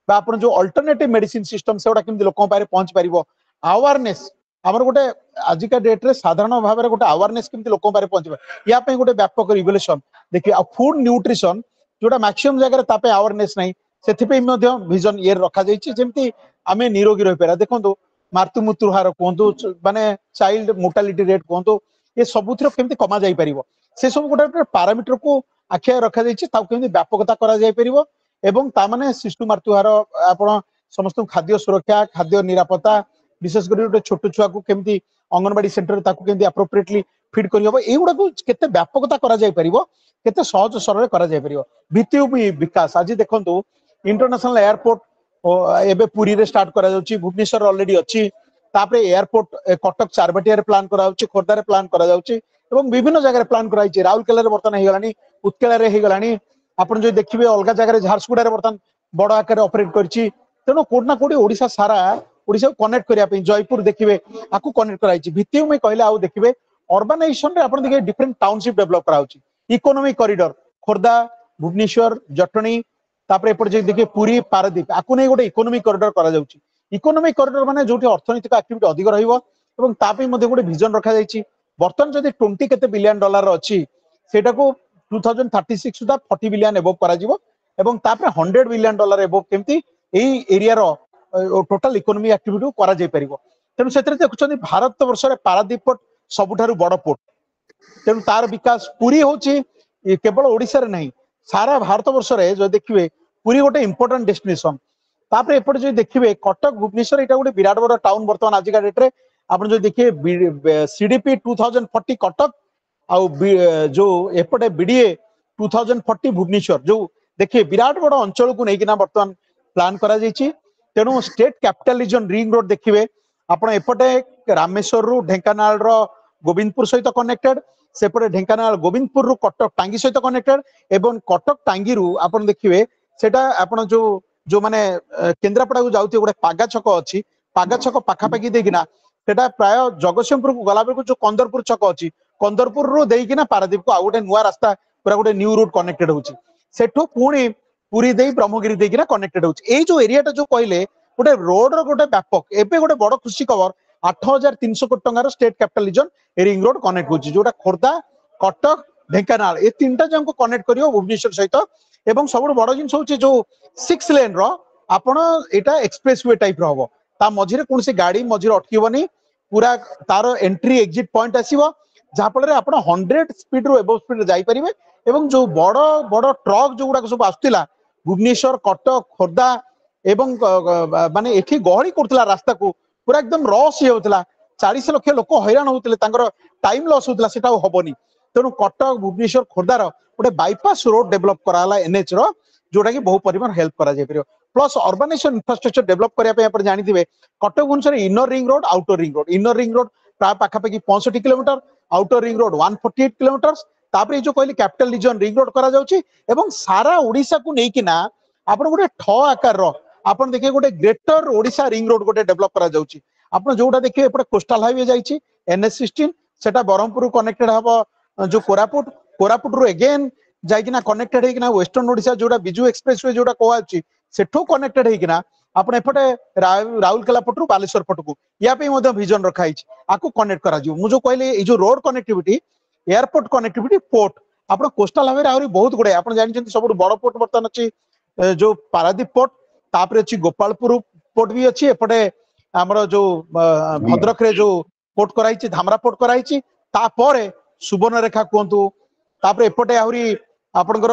बा आपण जो अल्टरनेटिव मेडिसिन सिस्टम सेटा केमती लोक पारे पहुंच पारिबो अवेयरनेस हमर गोटे आजिका डेट रे साधारण भाव में गोटे अवेयरनेस केमती लोक पारे पहुंचबा या पे गोटे व्यापक रिवोल्यूशन देखिए फूड न्यूट्रिशन जोटा मैक्सिमम जगह रे तापे अवेयरनेस नहीं सेथिपे मध्य विजन ये रखा जाइछि जेमती आमे निरोगी रहि पारा देखंतु मृत्यु हार कहतु माने चाइल्ड मोर्टालिटी रेट कहतु ये सबुथि केमती कमा जाई परिबो से सब गोटे पैरामीटर को आखिया रखा जाइछि ताऊ केमती व्यापकता करा जाई परिबो एवं ता माने शिशु मृत्यु हार आपण समस्त खाद्य सुरक्षा खाद्य निरापत्ता विशेष कर गोटे छोट छुआ को केमती अंगनवाड़ी सेंटर ताकू केमती एप्रोप्रिएटली फीड करि हबो एगुडा को केते व्यापकता करा जाई परिबो केते सहज सरल करा जाई परिबो भित्ति विकास आज देखंतु इंटरनेशनल एयरपोर्ट एबे पुरी रे स्टार्ट करा जाउची भुवनेश्वर ऑलरेडी अछि तापरे एयरपोर्ट कटक चारबाटिया रे प्लान करा जाउची खोर्धा रे प्लान करा जाउची एवं विभिन्न जगह रे प्लान कराइछि राउरकेला रे बर्तन हे गलानी उत्कला रे हे गलानी आपण जो देखिबे अलगा जगह रे झारसुगुडा रे बर्तन बड़ आकार ऑपरेट करछि तेनो कोड ना कोडी ओडिसा सारा ओडिसा को कनेक्ट करिया पे जयपुर देखिबे आकु कनेक्ट कराइछि भित्ति में कहले आउ देखिबे अर्बनाइजेशन रे आपण देखिबे डिफरेंट टाउनशिप डेवलप कराउछि इकोनॉमिक कॉरिडोर खोर्धा भुवनेश्वर जटनी तापर एपट जे देखिए पुरी पारादीप आकु नै गोटे इकोनॉमिक कॉरिडोर करा जाउछि इकोनॉमिक कॉरिडोर माने जोटी अर्थनैतिक एक्टिविटी अधिक रहिबो एवं तापे मध्ये गोटे विजन रखा जाइछि बर्तन जदि 20 केते बिलियन डॉलर अछि सेटा को 2036 सुधा 40 बिलियन एबव करा जिवो एवं तापर 100 बिलियन डॉलर एबव केमती एई एरिया रो टोटल इकोनॉमी एक्टिविटी करा जाई परिबो तेनु सेतरे देखुछनी भारत वर्ष रे पारादीप पोर्ट सबुठारु बड़ पोर्ट तेनु तार विकास पूरी होछि केवल ओडिसा रे नहीं सारा भारत वर्ष रे जो देखिबे पूरी गोटे इंपोर्टेंट डेस्टिनेशन तापर एपट जो देखिबे कटक भुवनेश्वर एटा गोटे विराट बड़ टाउन वर्तमान आजिका डेट रे आपण जो देखिए सीडीपी 2040 कटक आउ जो एपटे बीडीए 2040 भुवनेश्वर जो देखिए विराट बड़ अंचल को नेकिना वर्तमान प्लान करा जाइछि तेनु state capital region ring road देखिबे आपण एपटे रामेश्वर रु ढेंकानाल रो गोविंदपुर सहित कनेक्टेड सेपटे ढेंकानाल गोविंदपुर रु कटक टांगी सहित कनेक्टेड एवं कटक टांगी रु आपण देखिबे सेटा आपण जो माने केंद्रापड़ा को जाउती गोटे पागा छक अछि पागा छक पाखापाखि देखिना सेटा प्राय जगतसिंहपुर को गला बेलको जो कंदरपुर छक अछि कंदरपुर रु देइकिना पारादीप को आ गोटे नुवा रास्ता पूरा गोटे न्यू रूट कनेक्टेड होछि सेठो पुणी पुरी देई ब्रह्मगिरी देइकिना कनेक्टेड होछि एई जो एरियाटा जो कहले गोटे रोड रो गोटे व्यापक एबे गोटे बड़ खुशी खबर 8300 कोटी टंकार state capital region ring road connect होछि जोटा खोर्धा कटक ढेंकानाल ए तीनटा जंको कनेक्ट करियो भुवनेश्वर सहित एवं सब बड़ जिनस होछि जो 6 लेन रो आपण एटा एक्सप्रेस वे टाइप रो हबो ता मझिरे कोनसे गाड़ी मझिरे अटकीबनी पूरा तार एंट्री एग्जिट पॉइंट आसीबो जहा फल रे आपण 100 स्पीड रो एबव स्पीड रे जाई परिबे एवं जो बड़ बड़ ट्रक जो गुडा सब आस्तिला भुवनेश्वर कटक खोर्धा एवं माने एठी गहଳି करतला रास्ता को पूरा एकदम रस ही होतला 40 लाख लोक हैरान होतले तांकर टाइम लॉस होतला सेटा होबनी तेनु कटक भुवनेश्वर खोर्धार गोटे बाईपास रोड डेवलप कराला एनएच रो जोटा कि बहु परिमाण हेल्प करा जाय परियो प्लस अर्बनाइजेशन इंफ्रास्ट्रक्चर डेवलप करिया पे आपण जानिथिबे Cuttack Bhubaneswar inner ring road प्राय पाखापाखि 65 kilometre outer ring road 148 kilometre तापर जो कहली कैपिटल रीजन रिंग रोड करा जाउची एवं सारा ओडिसा को नेकिना आपण गोटे ठ आकार रो आपण देखिए गोटे ग्रेटर ओडिसा रिंग रोड गोटे डेवलप करा जाउची आपण जोटा देखिए एपटे कोस्टल हाईवे जाइची NH16 सेटा बरहमपुर कनेक्टेड हबो जो कोरापुट रो अगेन जाइकिना कनेक्टेड हेकिना वेस्टर्न ओडिसा जोटा बिजू एक्सप्रेस वे जोटा कहउची सेठो कनेक्टेड हेकिना आपण एपटे राउरकेला पटरू बालेश्वर पटकू या पे मध्ये विजन रखाइछि आकु कनेक्ट करा जिवो मु जो कहले ए जो road connectivity airport connectivity port आपण कोस्टल हाईवे आहुरी बहुत गुडे आपण जानिछन्ती सबु बड़ पोर्ट वर्तन अछि जो पारादीप पोर्ट तापर अछि गोपालपुर पोर्ट भी अछि एपटे हमर जो भद्रक रे जो पोर्ट कराइछि धामरा पोर्ट कराइछि तापरे सुवर्णरेखा कहंतु तापर एपटे आहुरी आपनकर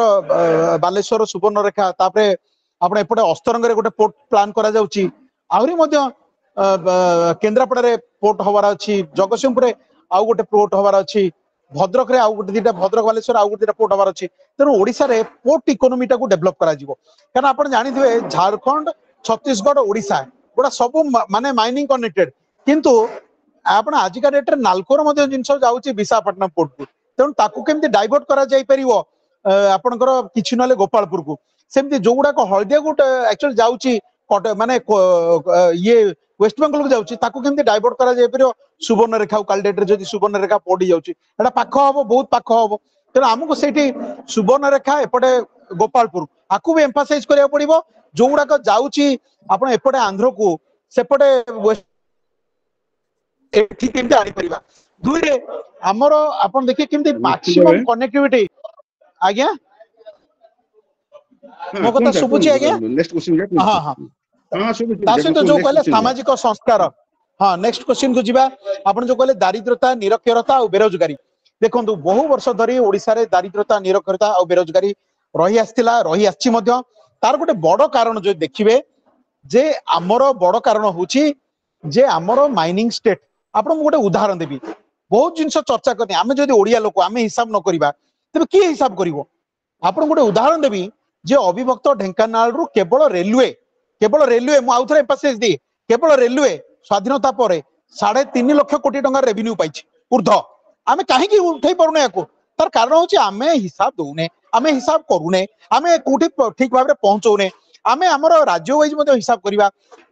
बालेश्वर सुवर्णरेखा तापर आपण एपटे अस्तरंग रे गोटे पोर्ट प्लान करा जाउची आहुरी मध्ये केंद्रापड़ा रे पोर्ट हवार अछि जगतसिंहपुर रे आउ गोटे पोर्ट हवार अछि भद्रक रे आउ गोटे दिटा भद्रक बालेश्वर आउ गोटे पोर्ट हवार अछि तेनु ओडिसा रे पोर्ट इकोनॉमी टा को डेवलप करा जिवो कारण आपण जानिथिबे झारखंड छत्तीसगढ़ ओडिसा गोटा सब माने माइनिंग कनेक्टेड किंतु आपण आजिका डेट रे नालकोर मध्ये जिंस जाउची विशाखापट्टनम पोर्ट को तेनु ताकू केमती डाइवर्ट करा जाई परिवो आपनकर किछि नले गोपालपुर को सेमती जोगुडा को हळदिया गुट एक्चुअली जाउची माने ये वेस्ट बेंगल को जाउची ताकू केमती डाइवर्ट करा जाई परिवो सुवर्णरेखा काल डेट रे जदी सुवर्णरेखा पड़ी जाउची एटा पाख हबो बहुत पाख हबो तेनु हमको सेठी सुवर्णरेखा एपटे गोपालपुर आकू भी एम्फासाइज करिया पड़िबो जो गुड़ाक जाऊँची आपण एपटे आंध्र को सेपटे एठी केमते आनी परिबा दुई रे हमरो आपण देखिए केमते मैक्सिमम कनेक्टिविटी आज्ञा मो कथा सुबुची आज्ञा नेक्स्ट क्वेश्चन हां हां हां ता सहित जो कहले सामाजिक संस्कार हाँ नेक्स्ट क्वेश्चन को जीवा आपण जो कहले दारिद्रता निरक्षरता और बेरोजगारी देखो बहु वर्ष धरी ओडिशा रे दारिद्रता निरक्षरता और बेरोजगारी रही आस्थिला रही आछि मध्य तार गोटे बड़ कारण जो देखिबे जे आमर बड़ कारण होची जे आमर माइनिंग स्टेट आपण गोटे उदाहरण देबी बहुत जिनस चर्चा करनी आमे जदि ओडिया लोक आमे हिसाब न करिबा तबे की हिसाब करिवो आपण गोटे उदाहरण देबी जे अविभक्त ढेंकानाल रु केवल रेलवे मु आउथरे एम्फासिस दी केवल रेलवे स्वाधीनता पर 3.5 लाख कोटी टंका रेवेन्यू पाइछि ऊर्ध्व आमे काहे की उठै परुने याको तार कारण होची आमे हिसाब दउने आमे हिसाब करूने आमे कोठी ठीक भाबरे पहुंचौने आमे हमर राज्य वाइज मध्ये हिसाब करिबा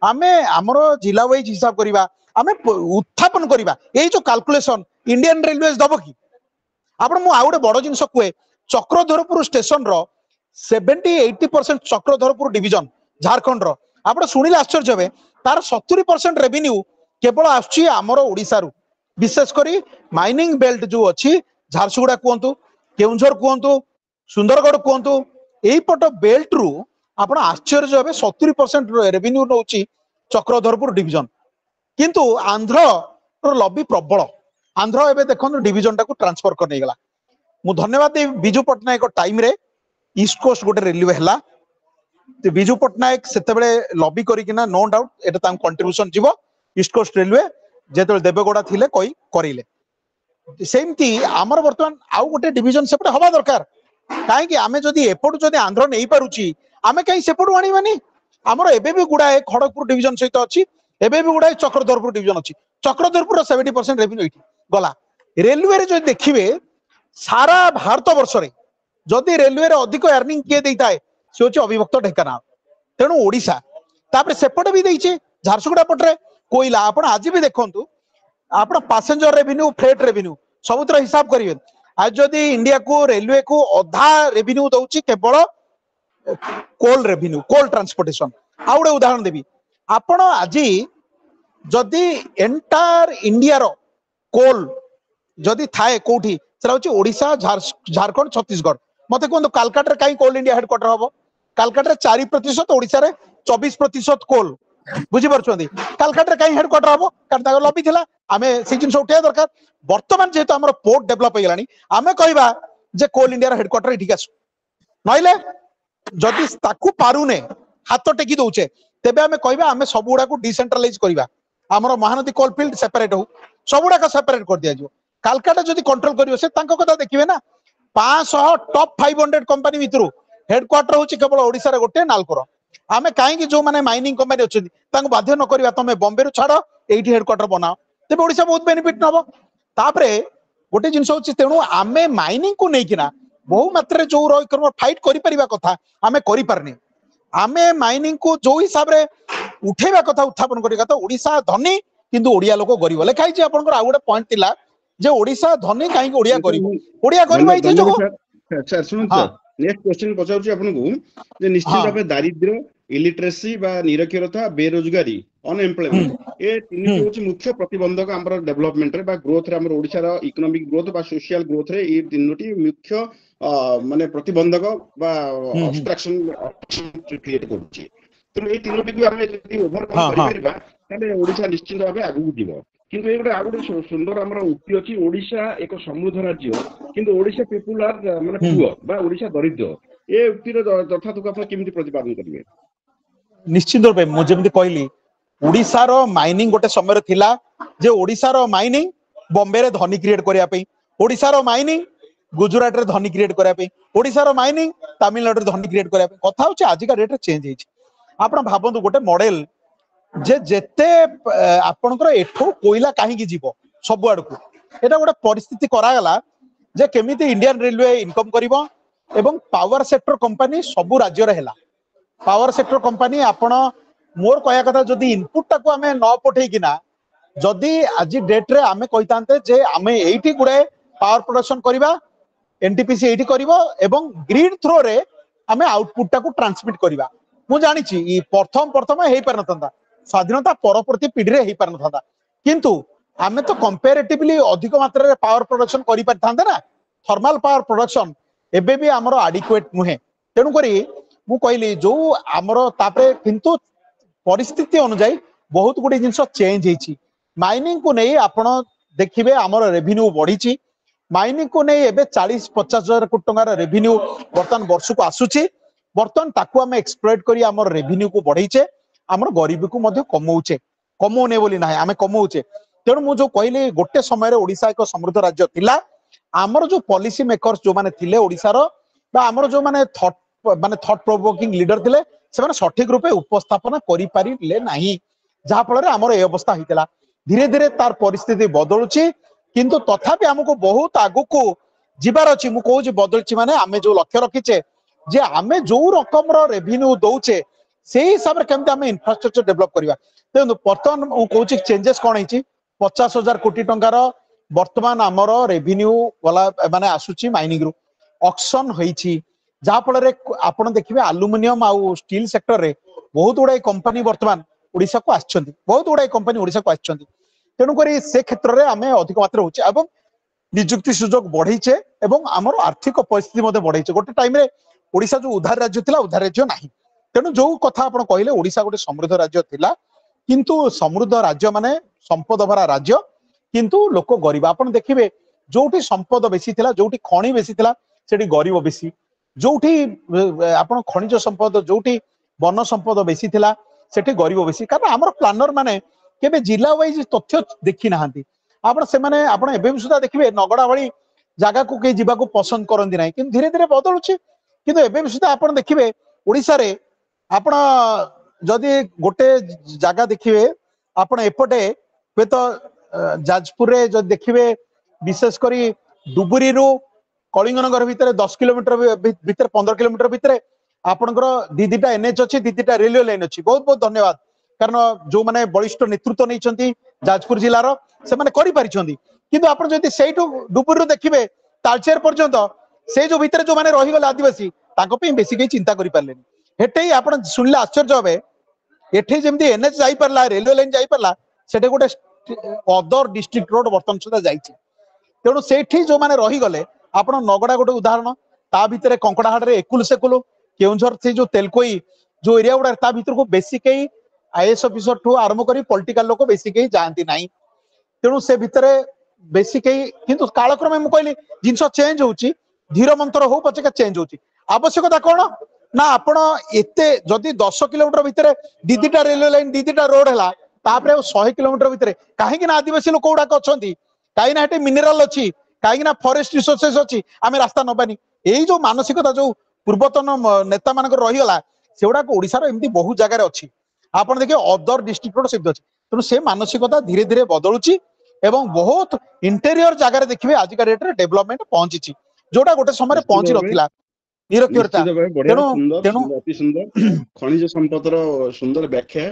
आमे हमर जिला वाइज हिसाब करिबा आमे उत्थापन करिबा एई जो कैलकुलेशन इंडियन रेलवेज दबो की आपण मु आउडे बड़ जिंस कुए चक्रधरपुर स्टेशन रो 70-80% चक्रधरपुर डिवीजन झारखंड रो आपण सुनिले आश्चर्य हेबे तार 70% रेवेन्यू केवल आछि हमर ओडिसा रु विशेष करी माइनिंग बेल्ट जो अछि झारसुगुड़ा कहतु केउंझर कहतु सुंदरगढ़ कहतु एई पट बेल्ट रु आपण आश्चर्य हेबे 70% रेवेन्यू नउछि चक्रधरपुर डिवीजन किंतु आंध्र लबी प्रबल आंध्र एबे देखन डिवीजन टाको ट्रांसफर कर नै गला मु धन्यवाद दे बिजू पटनायक टाइम रे ईस्ट कोस्ट गोटे रेलवे हला ते बिजू पटनायक सेते बेले लॉबी करिकिना नो डाउट एटा ताम कंट्रीब्यूशन जीवो ईस्ट कोस्ट रेलवे जेते देबगौड़ा थिले कोई करिले सेमती आमर वर्तमान आउ गोटे डिवीजन सेपटे हवा दरकार काहे कि आमे जदी एपटु जदी आंध्र नै पारुची आमे काई सेपटु आनी मानी आमर एबे भी गुडाए खड़गपुर डिवीजन सहित अछि एबे भी गुडाए चक्रधरपुर डिवीजन अछि चक्रधरपुर 70% रेवेन्यू इठी गला रेलवे रे जदी देखिबे सारा भारत वर्ष रे जदी रेलवे रे अधिक अर्निंग किए देइताय से होची अविभक्त ढेंकानाल तेणु ओडिशा तापर सेपटे भी देइछे झारसुगुड़ा पटरे कोइला आपण आज भी देखंतु आपण पैसेंजर रेवेन्यू फ्रेट रेवेन्यू सबुतर हिसाब करिवे आज जदी इंडिया को रेलवे को आधा रेवेन्यू दउची केवल कोल रेवेन्यू कोल ट्रांसपोर्टेशन आउडे उदाहरण देबी आपण आज जदी एंटायर इंडिया रो कोल जदी थाए कोठी सेरा होची ओडिशा झारखंड छत्तीसगढ़ मते कोन कलकत्ता रे काई कोल इंडिया हेडक्वार्टर हबो कलकत्ता रे 4% ओडिशा रे 24% कोल बुझी परछोंदी कलकत्ता रे काई हेडक्वार्टर हबो कारण ताको लॉबी थिला आमे से जिन उठे दरकार वर्तमान जेहेतु हमर पोर्ट डेवलप हो गलानी आमे कहबा जे कोल इंडिया रो हेडक्वार्टर इठी आसु नइले जदी ताकू पारुने हाथ टेकी दउचे तेबे आमे कहबा आमे सब गुडा को डिसेंट्रलाइज करबा हमर महानदी कोल फील्ड सेपरेट हो सब गुडा का सेपरेट कर दिया जो कलकत्ता जदी कंट्रोल करियो से तांको कथा देखिबे ना 500 टॉप 500 कंपनी मित्रु हेडक्वार्टर होची केवल ओडिसा रे गोटे नालकोर आमे काहे कि जो माने माइनिंग कंपनी अछि तांको बाध्य न करबा तमे बॉम्बे रु छाड़ो एठी हेडक्वार्टर बनाओ तेबे ओडिसा बहुत बेनिफिट नबो तापरे गोटे जिंस होची तेनु आमे माइनिंग को नै किना बहु मात्रा जो रोकर्म फाइट करि परिबा कथा आमे करि परनी आमे माइनिंग को जो हिसाब रे उठेबा कथा उत्थापन करिका त ओडिसा धनी किंतु ओडिया लोक गरीब लेखाइ जे आपनकर आ गोटे पॉइंट तिला जे ओडिसा धनी काहे कि ओडिया गरीब आइथे जो सर सुन सर नेक्स्ट क्वेश्चन पचाउची आपनको जे निश्चित भाबे दारिद्र्य इलिटरेसी बा निरक्षरता बेरोजगारी अनएम्प्लॉयमेंट ए तीनटी होची मुख्य प्रतिबंधक हमर डेवलपमेंट रे बा ग्रोथ रे हमर ओडिसा रो इकोनॉमिक ग्रोथ बा सोशल ग्रोथ रे ए तीनटी मुख्य माने प्रतिबंधक बा ऑब्स्ट्रक्शन क्रिएट करछि तो ए तीनटी को हम यदि ओवरकम करि परिबा तबे ओडिसा निश्चित भाबे आगु जीवो किंतु ए गोटे आगु सुंदर हमर उक्ति अछि ओडिसा एक समृद्ध राज्य किंतु ओडिसा पीपल आर माने पुअर बा ओडिसा दरिद्र ए उक्ति रे तथातु आपण केमिति प्रतिपादन करिवे निश्चित रूपे मु जेमति कहली ओडिसा रो माइनिंग गोटे समय रे थिला जे ओडिसा रो माइनिंग बॉम्बे रे धनी क्रिएट करिया पे ओडिसा रो माइनिंग गुजरात रे धनी क्रिएट करिया पे ओडिसा रो माइनिंग तमिलनाडु रे धनी क्रिएट करिया पे कथा होची आज का डेट रे चेंज हेछि आपण भाबंतु गोटे मॉडल जे जेते आपनकर एठो कोइला काहे की जीवो सब आड़ को एटा गोटे परिस्थिति करा गला जे केमिति इंडियन रेलवे इनकम करिवो एवं पावर सेक्टर कंपनी सब राज्य रे हैला पावर सेक्टर कंपनी आपण मोर कहया कथा जदी इनपुट टाको हमें न पठे किना जदी आज डेट रे हमें कहितांते जे हमें एठी गुडे पावर प्रोडक्शन करिबा एनटीपीसी एठी करिवो एवं ग्रिड थ्रो रे हमें आउटपुट टाको ट्रांसमिट करिबा ମୁଁ ଜାଣିଛି ପ୍ରଥମ ହେଇ ପାରନଥାନ୍ତା ସ୍ୱାଧୀନତା ପରବର୍ତ୍ତୀ ପିଢିରେ ହେଇ ପାରନଥାନ୍ତା କିନ୍ତୁ ଆମେ ତ କମ୍ପାରେଟିଭଲି ଅଧିକ ମାତ୍ରାରେ ପାୱାର ପ୍ରୋଡକ୍ସନ କରି ପାରିଥାନ୍ତେ ନା थर्माल पावर प्रोडक्शन एबे भी हमरो एडिक्वेट नुहे तेणु करी मु कहली जो हमरो तापरे किंतु परिस्थिति अनुसार बहुत गुडी जिंस चेंज हेची माइनिंग को नहीं आपण देखिबे हमरो रेवेन्यू बढ़ीची माइनिंग को नहीं एबे 40-50 हजार कोटी टंकार रेवेन्यू वर्तमान वर्ष को आसुची वर्तमान ताकू हम एक्सप्लॉइट करी हमर रेवेन्यू को बढ़ीचे हमर गरीब को मध्य कमौचे कमौने बोली नाही हमें कमौचे तेणु मु जो कहली गोटे समय रे ओडिसा एक समृद्ध राज्य थिला आमर जो पॉलिसी मेकर्स जो माने थिले ओडिसा रो बा आमर जो माने थॉट प्रोवोकिंग लीडर थिले से माने सठिक रूपे उपस्थापन करि पारिले नाही जहा फल रे आमर ए अवस्था हितला धीरे धीरे तार परिस्थिति बदलुची किंतु तथापि हमको बहुत आगु को जिबार अछि मु कहू जे बदलची माने आमे जो लक्ष्य रखिचे जे आमे जो रकम रो रेवेन्यू दउचे सेही हिसाब रे केमते आमे इंफ्रास्ट्रक्चर डेवलप करबा तेनु वर्तमान मु कहू छी चेंजेस कोन हिची 50,000 कोटी टंकार वर्तमान आमर रेवेन्यू वाला माने आसुची माइनिंग रु ऑक्शन होईची जहा फल रे आपण देखिबे एल्युमिनियम आउ स्टील सेक्टर रे बहुत गुडा कंपनी वर्तमान ओडिसा को आछंती बहुत गुडा कंपनी ओडिसा को आछंती तेनु करी से क्षेत्र रे आमे अधिक मात्रा होची एवं नियुक्ति सुयोग बढ़ीचे एवं आमर आर्थिक परिस्थिति मध्ये बढ़ीचे गोटे टाइम रे ओडिसा जो उधार राज्य थिला उधार राज्य नाही तेनु जो कथा आपण कहले ओडिसा गोटे समृद्ध राज्य थिला किंतु समृद्ध राज्य माने संपद भरा राज्य किंतु लोक गरीब आपण देखिबे जोठी संपद बेसी थिला जोठी खणी बेसी थिला सेठी गरीब बेसी जोठी आपण खनिज संपद जोठी वन संपद बेसी थिला सेठी गरीब बेसी कारण हमर प्लानर माने केबे जिला वाइज तथ्य देखि नाहांती आपण से माने आपण एबे सुधा देखिबे नगड़ा वाली जागा को के जिबा को पसंद करंदी नाही किंतु धीरे धीरे बदलुची किंतु एबे सुधा आपण देखिबे ओडिसा रे आपण जदि गोटे जागा देखिबे आपण एपटे पे तो जाजपुर रे जो देखिबे विशेष करी डुबुरी रु कलिंगनगर भितर 10 किलोमीटर भितर 15 किलोमीटर भितर आपनकर दीदीटा एनएच अछि दीदीटा रेलवे लाइन अछि बहुत बहुत धन्यवाद कारण जो माने बलिष्ठ नेतृत्व नै छथि जाजपुर जिल्ला रो से माने करि पारि छथि किंतु आपण जदि सेइटु डुबुरी रु देखिबे तालचेर पर्यंत से जो भितर जो माने रहि गला आदिवासी ताको पे बेसी के चिंता करि पारलेनी हेटै आपण सुनले आश्चर्य होबे एठे जेमति एनएच जाई परला रेलवे लाइन जाई परला सेटे गोटे अदर डिस्ट्रिक्ट रोड बर्तन सुधा जाइछि तेणु सेठी जो माने रही गले आपण नगड़ा गोटे उदाहरण ता भितरे कंकड़ाहाट रे एकुल सेकुल केउंझर से जो तेलकोई जो एरिया गुडा ता भितर को बेसी कई आईएएस ऑफिसर ठू आरंभ करी पॉलिटिकल लोक बेसी कई जानती नाही तेणु से भितरे बेसी कई किंतु कालक्रमे मु कहली जिंस चेंज होउची धीर मंत्र हो पछे का चेंज होउची आवश्यकता कोन ना आपण एते जदी 10 किलोमीटर भितरे दीदीटा रेलवे लाइन दीदीटा रोड हला तापरे 100 किलोमीटर भितरे काहे कि ना आदिवासी लोक गुडा अछंती काहे ना हेटे मिनरल अछि काहे कि ना फॉरेस्ट रिसोर्सेस अछि आमे रास्ता नबानी एई जो मानसिकता जो पूर्वतन नेता मानक रही गला सेउडा को ओडिसा रो एम्ति बहुत जगह रे अछि आपण देखिए अदर डिस्ट्रिक्ट रो शब्द अछि तनो से मानसिकता धीरे धीरे बदलुची एवं बहुत इंटीरियर जगह रे देखिबे आज का रेट रे डेवलपमेंट पहुंचीची जोटा गोटे समय रे पहुंची रथिला निरक्षरता तेणु अति सुंदर खनिज संपदर सुंदर व्याख्या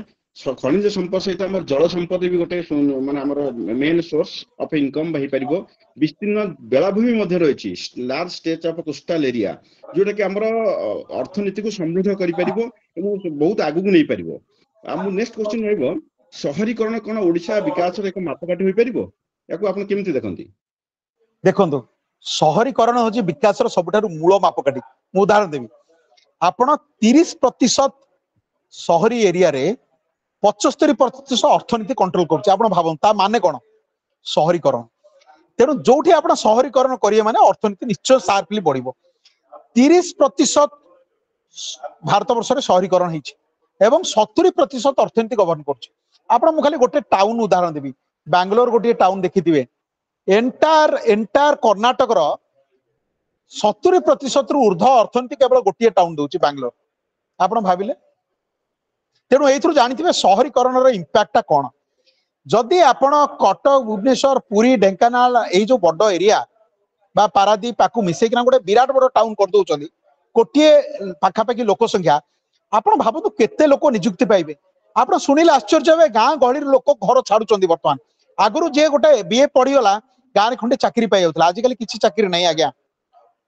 खनिज संपद सहित आम जल संपद भी गोटे माने हमर मेन सोर्स ऑफ इनकम बहि परिबो विस्तीर्ण बेलाभूमि मध्ये रहिछि large stage of coastal area जोटा कि हमर अर्थनीति को समृद्ध करि परिबो एवं बहुत आगु को नै परिबो हम नेक्स्ट क्वेश्चन रहइबो शहरीकरण कोन ओडिसा विकास रे एक मापकाठी होई परिबो याको आपण केमति देखंती देखंतु शहरीकरण होछि विकास रो सबठारु मूल मापकाठी मु उदाहरण देबी आपण 30% शहरी एरिया रे 75% अर्थनीति कंट्रोल कर भावता माने कौन शहरीकरण तेणु जो आप शहरीकरण करिए माने अर्थनीति निश्चय सार्पली बढ़ 30% भारत वर्ष में शहरीकरण एवं 70% अर्थनीति गवर्न कर खाली गोटे टाउन उदाहरण देवी बांग्लोर गोटे टाउन देखिए एंटायर कर्णाटक 70% रु ऊर्ध्व अर्थनीति केवल गोटे टाउन दूसरी बांग्लोर आप भाविले तेणु ये जानते शहरीकरण इंपैक्ट कौन जदि आपण कटक भुवनेश्वर पुरी ढेंकानाल ये जो बड़ एरिया बा पारादीप आपको मिसेकिना गोटे विराट बड़ टाउन कर दउचंदी कोटिए पाखापाखि लोक संख्या आपण भाबतु केते लोक नियुक्ति पाइबे आपण सुनिले आश्चर्य हे गाँ गहली लोक घर छाड़ुचंदी वर्तमान आगुरु जे गोटे बीए पढ़ीगला गाँव खंडे चाकरी पाई जाउतला आजिकल किछि चाकरी नहीं आज्ञा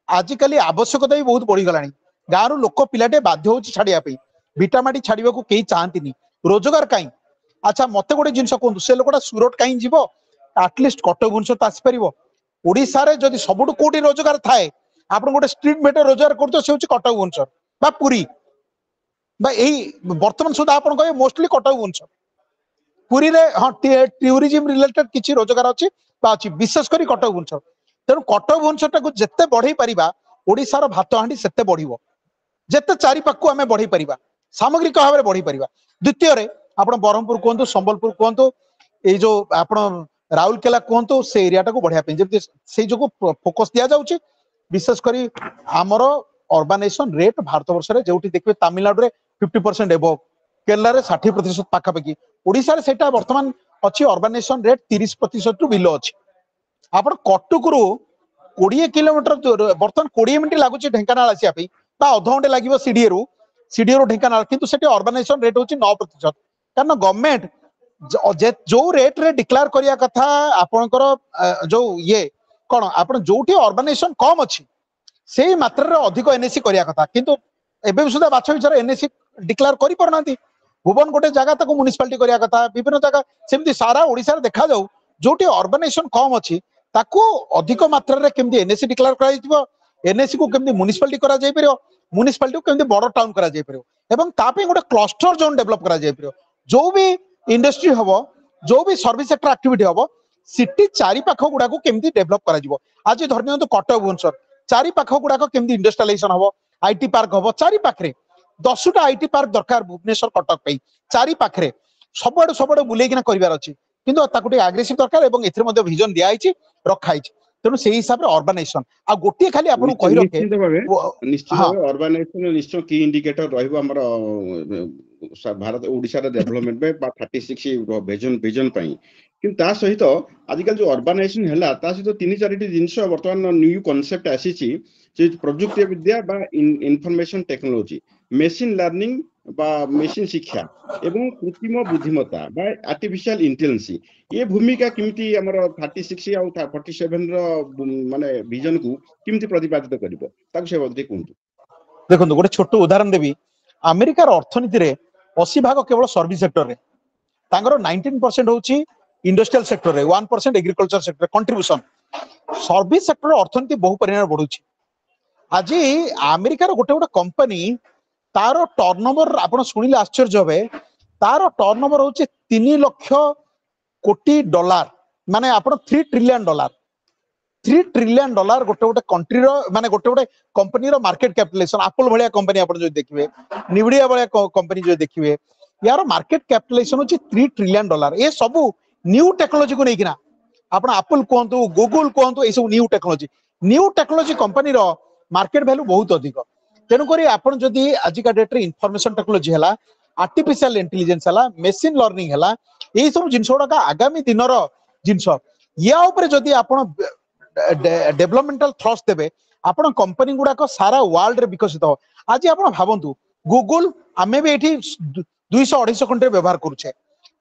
आजिकल आवश्यकता भी बहुत बढ़ी गलानी गाँव लोक पिलाटे बाध्य होछि छाड़िया पई ଭିଟାମାଟି ଛାଡ଼ିବାକୁ କେହି ଚାହାନ୍ତିନି ରୋଜଗାର କାଇଁ ଆଚ୍ଛା ମତେ ଗୋଟେ ଜିନିଷ କୁହନ୍ତୁ ସେ ଲୋକଟା ସୁରଟ କାହିଁ ଯିବ ଆଟଲିଷ୍ଟ କଟକ ଭୁବନେଶ୍ୱର ତ ଆସିପାରିବ ଓଡିଶାରେ ଯଦି ସବୁଠୁ କୋଉଠି ରୋଜଗାର ଥାଏ ଆପଣ ଗୋଟେ ଷ୍ଟ୍ରିଟ୍ ଭେଟର ରୋଜଗାର କରୁଛ ସେ ହଉଛି କଟକ ଭୁବନେଶ୍ୱର ବା ପୁରୀ ବା ଏଇ ବର୍ତ୍ତମାନ ସୁଦ୍ଧା ଆପଣ କହିବେ ମୋଷ୍ଟଲି କଟକ ଭୁବନେଶ୍ୱର ପୁରୀରେ ହଁ ଟୁରିଜିମ ରିଲେଟେଡ କିଛି ରୋଜଗାର ଅଛି ବା ଅଛି ବିଶେଷ କରି କଟକ ଭୁବନେଶ୍ୱର ତେଣୁ କଟକ ଭୁବନେଶ୍ୱରଟାକୁ ଯେତେ ବଢେଇ ପାରିବା ଓଡିଶାର ଭାତ ହାଣ୍ଡି ସେତେ ବଢିବ ଯେତେ ଚାରି ପାଖକୁ ଆମେ ବଢେଇ ପାରିବା ସାମଗ୍ରିକ ଭାବରେ ବଢେଇ ପାରିବା ଦ୍ୱିତୀୟରେ ଆପଣ ବ୍ରହ୍ମପୁର କୁହନ୍ତୁ ସମ୍ବଲପୁର କୁହନ୍ତୁ ଏଇ ଯୋଉ ଆପଣ ରାଉରକେଲା କୁହନ୍ତୁ ସେ ଏରିଆଟାକୁ ବଢିବା ପାଇଁ ଯେମିତି ସେଇ ଯୋଗୁ ଫୋକସ ଦିଆଯାଉଛି ବିଶେଷ କରି ଆମର ଅର୍ବାନାଇଜେସନ ରେଟ୍ ଭାରତ ବର୍ଷରେ ଯୋଉଠି ଦେଖିବେ ତାମିଲନାଡୁରେ 50% ଏଭବ କେରଳରେ 60% ପାଖାପାଖି ଓଡିଶାରେ ସେଇଟା ବର୍ତ୍ତମାନ ଅଛି ଅର୍ବାନାଇଜେସନ ରେଟ୍ 30% ରୁ ବିଲୋ ଅଛି ଆପଣ କଟକରୁ 20 କିଲୋମିଟର ବର୍ତ୍ତମାନ 20 ମିନିଟ୍ ଲାଗୁଛି ଢେଙ୍କାନାଳ ଆସିବା ପାଇଁ ବା ଅଧଘଣ୍ଟେ ଲାଗିବ ସିଡିଏରୁ ଢେଙ୍କାନାଳ କିନ୍ତୁ ସେଠି ଅର୍ବାନାଇଜେସନ ରେଟ୍ ହଉଛି 9% କାରଣ ଗଭର୍ଣ୍ଣମେଣ୍ଟ ଯୋଉ ରେଟ୍ରେ ଡିକ୍ଲାର କରିବା କଥା ଆପଣଙ୍କର ଯୋଉ ଇଏ କଣ ଆପଣ ଯୋଉଠି ଅର୍ବାନାଇଜେସନ କମ ଅଛି ସେଇ ମାତ୍ରାରେ ଅଧିକ ଏନଏସି କରିବା କଥା କିନ୍ତୁ ଏବେ ବି ସୁଦ୍ଧା ବାଛ ବିଚାର ଏନଏସି ଡିକ୍ଲାର କରିପାରୁନାହାନ୍ତି ଭୁବନ ଗୋଟେ ଜାଗା ତାକୁ ମ୍ୟୁନିସିପାଲିଟି କରିବା କଥା ବିଭିନ୍ନ ଜାଗା ସେମିତି ସାରା ଓଡିଶାରେ ଦେଖାଯାଉ ଯୋଉଠି ଅର୍ବାନାଇଜେସନ କମ ଅଛି ତାକୁ ଅଧିକ ମାତ୍ରାରେ କେମିତି ଏନଏସି ଡିକ୍ଲାର କରାଯାଇଥିବ ଏନଏସି କୁ କେମିତି ମ୍ୟୁନିସିପାଲିଟି କରାଯାଇପାରିବ ମ୍ୟୁନିସିପାଲିଟି କେମିତି ବଡ ଟାଉନ କରାଯାଇପାରିବ ଏବଂ ତା ପାଇଁ ଗୋଟେ କ୍ଲଷ୍ଟର ଜୋନ୍ ଡେଭଲପ କରାଯାଇପାରିବ ଯୋଉ ବି ଇଣ୍ଡଷ୍ଟ୍ରି ହବ ଯୋଉ ବି ସର୍ଭିସ ସେକ୍ଟର ଆକ୍ଟିଭିଟି ହବ ସିଟି ଚାରି ପାଖ ଗୁଡାକୁ କେମିତି ଡେଭଲପ କରାଯିବ ଆଜି ଧରି ନିଅନ୍ତୁ କଟକ ଭୁବନେଶ୍ୱର ଚାରି ପାଖ ଗୁଡାକ କେମିତି ଇଣ୍ଡଷ୍ଟ୍ରିଆଲାଇଜେସନ ହବ ଆଇଟି ପାର୍କ ହବ ଚାରି ପାଖରେ 10ଟା ଆଇଟି ପାର୍କ ଦରକାର ଭୁବନେଶ୍ୱର କଟକ ପାଇଁ ଚାରି ପାଖରେ ସବୁଆଡୁ ବୁଲେଇକିନା କରିବାର ଅଛି କିନ୍ତୁ ତାକୁ ଟିକେ ଆଗ୍ରେସିଭ ଦରକାର ଏବଂ ଏଥିରେ ମଧ୍ୟ ଭିଜନ ଦିଆଯାଇଛି ରଖାଯାଇଛି ତେଣୁ ସେଇ ହିସାବରେ ଅର୍ବାନାଇଜେସନ ଆଉ ଗୋଟିଏ ଖାଲି ଆପଣଙ୍କୁ କହି ରଖେ ନିଶ୍ଚିତ ହଁ ଭାବେ ଅର୍ବାନାଇଜେସନ ନିଶ୍ଚୟ କି ଇଣ୍ଡିକେଟର ରହିବ ଆମର ଭାରତ ଓଡିଶାର ଡେଭଲପମେଣ୍ଟ ପାଇଁ ବା 36 ଭିଜନ ପାଇଁ କିନ୍ତୁ ତା ସହିତ ଆଜିକାଲି ଯୋଉ ଅର୍ବାନାଇଜେସନ ହେଲା ତା ସହିତ 3-4ଟି ଜିନିଷ ବର୍ତ୍ତମାନ ନ୍ୟୁ କନସେପ୍ଟ ଆସିଛି ଯେ ପ୍ରଯୁକ୍ତି ବିଦ୍ୟା ବା ଇନଫର୍ମେସନ ଟେକ୍ନୋଲୋଜି ମେସିନ ଲର୍ଣ୍ଣିଂ বা মেশিন শিক্ষা এবং কৃত্রিম বুদ্ধিমত্তা বা আর্টিফিশিয়াল ইন্টেলিজেন্স ଏ ଭୂମିକା କେମିତି ଆମର 36 ଆଉ 47 ର ମାନେ ଭିଜନ କୁ କେମିତି ପ୍ରତିପାଦିତ କରିବ ତାକୁ ସେ ବଦଳି କୁହନ୍ତୁ ଦେଖନ୍ତୁ ଗୋଟେ ଛୋଟ ଉଦାହରଣ ଦେବି ଆମେରିକାର ଅର୍ଥନୀତିରେ 80% କେବଳ ସର୍ଭିସ ସେକ୍ଟରରେ ତାଙ୍କର 19% ହଉଛି ଇଣ୍ଡଷ୍ଟ୍ରିଆଲ ସେକ୍ଟରରେ 1% agriculture sector contribution service sector ଅର୍ଥନୀତି ବହୁ ପରିମାଣରେ ବଢୁଛି ଆଜି ଆମେରିକାର ଗୋଟେ କମ୍ପାନୀ ତାର ଟର୍ନଓଭର ଆପଣ ଶୁଣିଲେ ଆଶ୍ଚର୍ଯ୍ୟ ହେବେ ତାର ଟର୍ନଓଭର ହଉଛି 3 ଲକ୍ଷ କୋଟି ଡଲାର ମାନେ ଆପଣ $3 ଟ୍ରିଲିୟନ $3 ଟ୍ରିଲିୟନ ଗୋଟେ କଣ୍ଟ୍ରିର ମାନେ ଗୋଟେ कंपनी मार्केट कैपिटलाइजेशन एप्पल भाया कंपनी आप जो देखिए निविडिया भाया कंपनी जो देखिए यार मार्केट कैपिटलाइजेशन होची $3 ट्रिलियन ये सब न्यू टेक्नोलॉजी को लेकिना आपण एप्पल कहतु गूगल कहतु ये सब न्यू टेक्नोलॉजी कंपनी रो मार्केट वैल्यू बहुत अधिक तेणुक आप जदि आजिका डेट रे इनफॉरमेशन टेक्नोलॉजी है आर्टिफिशियल इंटेलिजेंस है मेसीन लर्निंग है यही सब जिन गुड़ाक आगामी दिन जिनस या जदि आप डेवलपमेंटल थ्रस्ट देवे आपण कंपनी गुड़ाक सारा वर्ल्ड रे विकसित हो आज आप भावतु गूगल आमे भी ये 200-250 कंट्री व्यवहार करुचे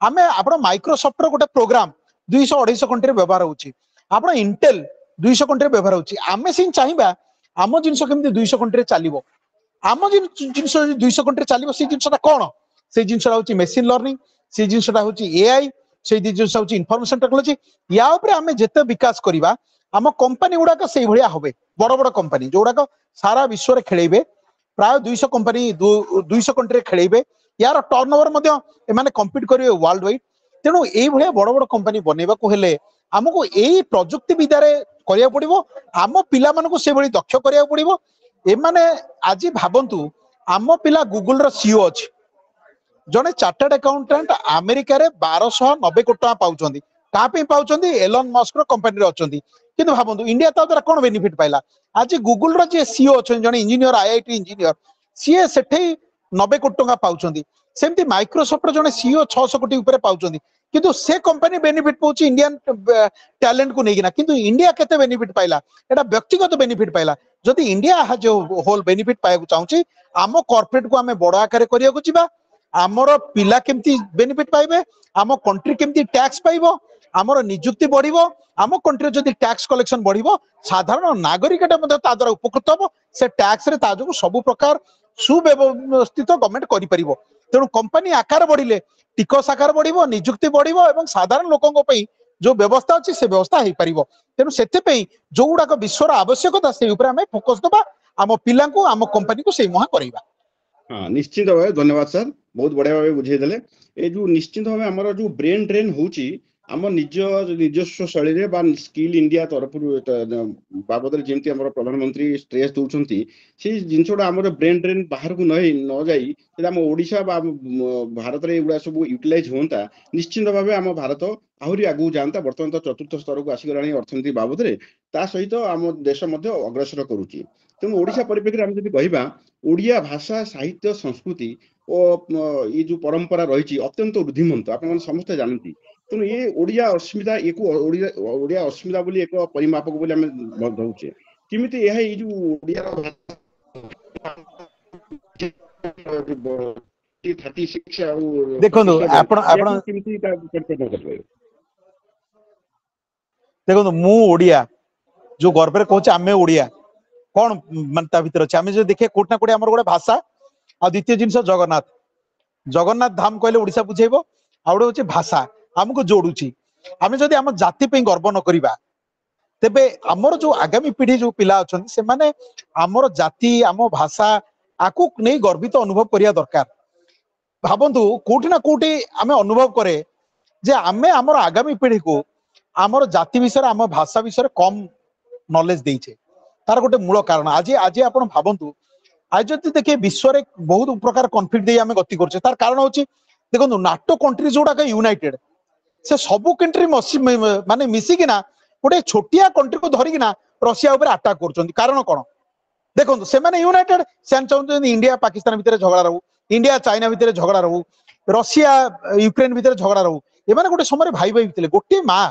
आमे आपण माइक्रोसॉफ्ट रो गोटे प्रोग्राम 200-250 कंट्री व्यवहार होची आपण इंटेल 200 कंट्री व्यवहार होची आमे सिन चाहिबा आम जिनस केमती 200 कंट्री चलिबो आम जिनस 200 कंट्री चलिबो से जिनसटा कोन से जिनसटा होची मशीन लर्निंग से जिनसटा होची एआई से जिनसटा होची इन्फॉर्मेशन टेक्नोलॉजी या ऊपर आमे जेते विकास करिबा आम कंपनी गुड़ाक से भाया होबे बड़ बड़ कंपनी जो गुड़ाक सारा विश्व में खेलेबे प्राय 200 कंपनी 200 कंट्री खेलेबे यार टर्नओवर मध्य एमाने कम्पीट करिवे वर्ल्ड वाइड तेणु एई भलिया बड़ बड़ कंपनी बनेबा को हेले हमको एई प्रजुक्ति विद्या रे करिया पड़िबो आम पिला मानको से भली दक्ष करिया पड़िबो एमाने आज भाबंतु आम पिला गूगल रो सीईओ अछि जने चार्टर्ड अकाउंटेंट अमेरिका रे 1290 कोटी टका पाउचंदी का पे पाउचंदी एलन मस्क रो कंपनी रे अचंदी किंतु भाबंतु इंडिया ता द्वारा कोन बेनिफिट पाइला आज गूगल रो जे सीईओ अछन जने इंजीनियर आईआईटी इंजीनियर सीए सेठे 90 कोटी टका पाउचंदी सेमती माइक्रोसॉफ्ट रो जने सीईओ 600 कोटी ऊपर पाउचंदी किंतु से कंपनी बेनिफिट पाउची इंडियन टैलेंट को नेगिना किंतु इंडिया केते बेनिफिट पाइला एटा व्यक्तिगत बेनिफिट पाइला जदि इंडिया जो होल बेनिफिट पाए चाहूची आम कॉर्पोरेट को आमे बड़ आकार करिया को जिबा आमर पिला केमती बेनिफिट पाइबे आम कंट्री केमती टैक्स पाइबो आमर नियुक्ति बढ़िबो आम कंट्री जदि टैक्स कलेक्शन बढ़िबो साधारण नागरिकटा मध्ये ता द्वारा उपकृत हो से टैक्स रे ता जो सब प्रकार सुव्यवस्थित गवर्नमेंट करि परिबो तेणु कंपनी आकार बढ़िले टिकस आकार बढ़िबो नियुक्ति बढ़िबो एवं साधारण लोकंक पई जो व्यवस्था अछि से व्यवस्था हेई परिबो तेणु सेते पई जो गुडाक विश्वर आवश्यकता से ऊपर हमें फोकस दबा आम पिला को आम कंपनी को से मुहा करबा। हाँ निश्चित भाव धन्यवाद सर बहुत बढ़िया भाव बुझेदेले ए जो निश्चित भाव आमर जो ब्रेन ड्रेन होची आम निज निजस्व शैली रे बा स्किल इंडिया तरफ बाबद जेमती आमर प्रधानमंत्री स्ट्रेस दउछंती से जिनसोडा आमर ब्रेन ड्रेन बाहर को न जाई से आम ओडिशा बा भारत रे एगुडा सब यूटिलाइज होता निश्चित भाव आम भारत आहुरी आगु जानता बर्तमान तो चतुर्थ स्तर को आसीगलानी अर्थनीति बाबद रे ता सहित आम देश मध्य अग्रसर करूची तेणु ओडिशा परिप्रेक्षी आम जदि कहिबा ओडिया भाषा साहित्य संस्कृति और ये जो परंपरा रही अत्यंत वृद्धिमंत आप समस्त जानती तेणु ये ओडिया अस्मिता एक ओडिया अस्मिता बोली एक परिमापक बोली आम दउचे किमिति यह ये जो ओडिया 36 देखंतु आपण किमिति करबे देखंतु मु ओडिया जो गर्व रे कहूचे आमे ओडिया कौन मानता भीतर अच्छे आम जो देखिए कोट ना कोटे आमर गोटे भाषा आ द्वितीय जिनस जगन्नाथ जगन्नाथ धाम कहले ओडिशा बुझेबो आ गोटे होचे भाषा हमको जोड़ुची आमे जदि आम जाति पे गर्व न करिबा तेबे आमर जो आगामी पीढ़ी जो पिला अछंती से माने आमर जाति आम भाषा आकु नै गर्वित अनुभव करिया दरकार भाबंतु कोठी ना कोठी आमे अनुभव करे जे आमे आमर आगामी पीढ़ी को आमर जाति विषय आम भाषा विषय कम नॉलेज देइछे तार गोटे मूल कारण आज आज आप भावतु आज जब देखिए विश्व में बहुत प्रकार कन्फ्लिक्ट दे आम गति कर तार कारण होची देखो नाटो कंट्री जोड़ा यूनाइटेड से सबु कंट्री माने मिसिकिना गोटे छोटिया कंट्री को धरिकिना रशिया ऊपर अटैक कर कारण कौन देखो से माने यूनाइटेड से चाहते इंडिया पाकिस्तान भितर झगड़ा रहू इंडिया चाइना भितर झगड़ा रहू रशिया यूक्रेन भितर झगड़ा रहू एमाने गोटे समय भाई भाई भितर गोटे माँ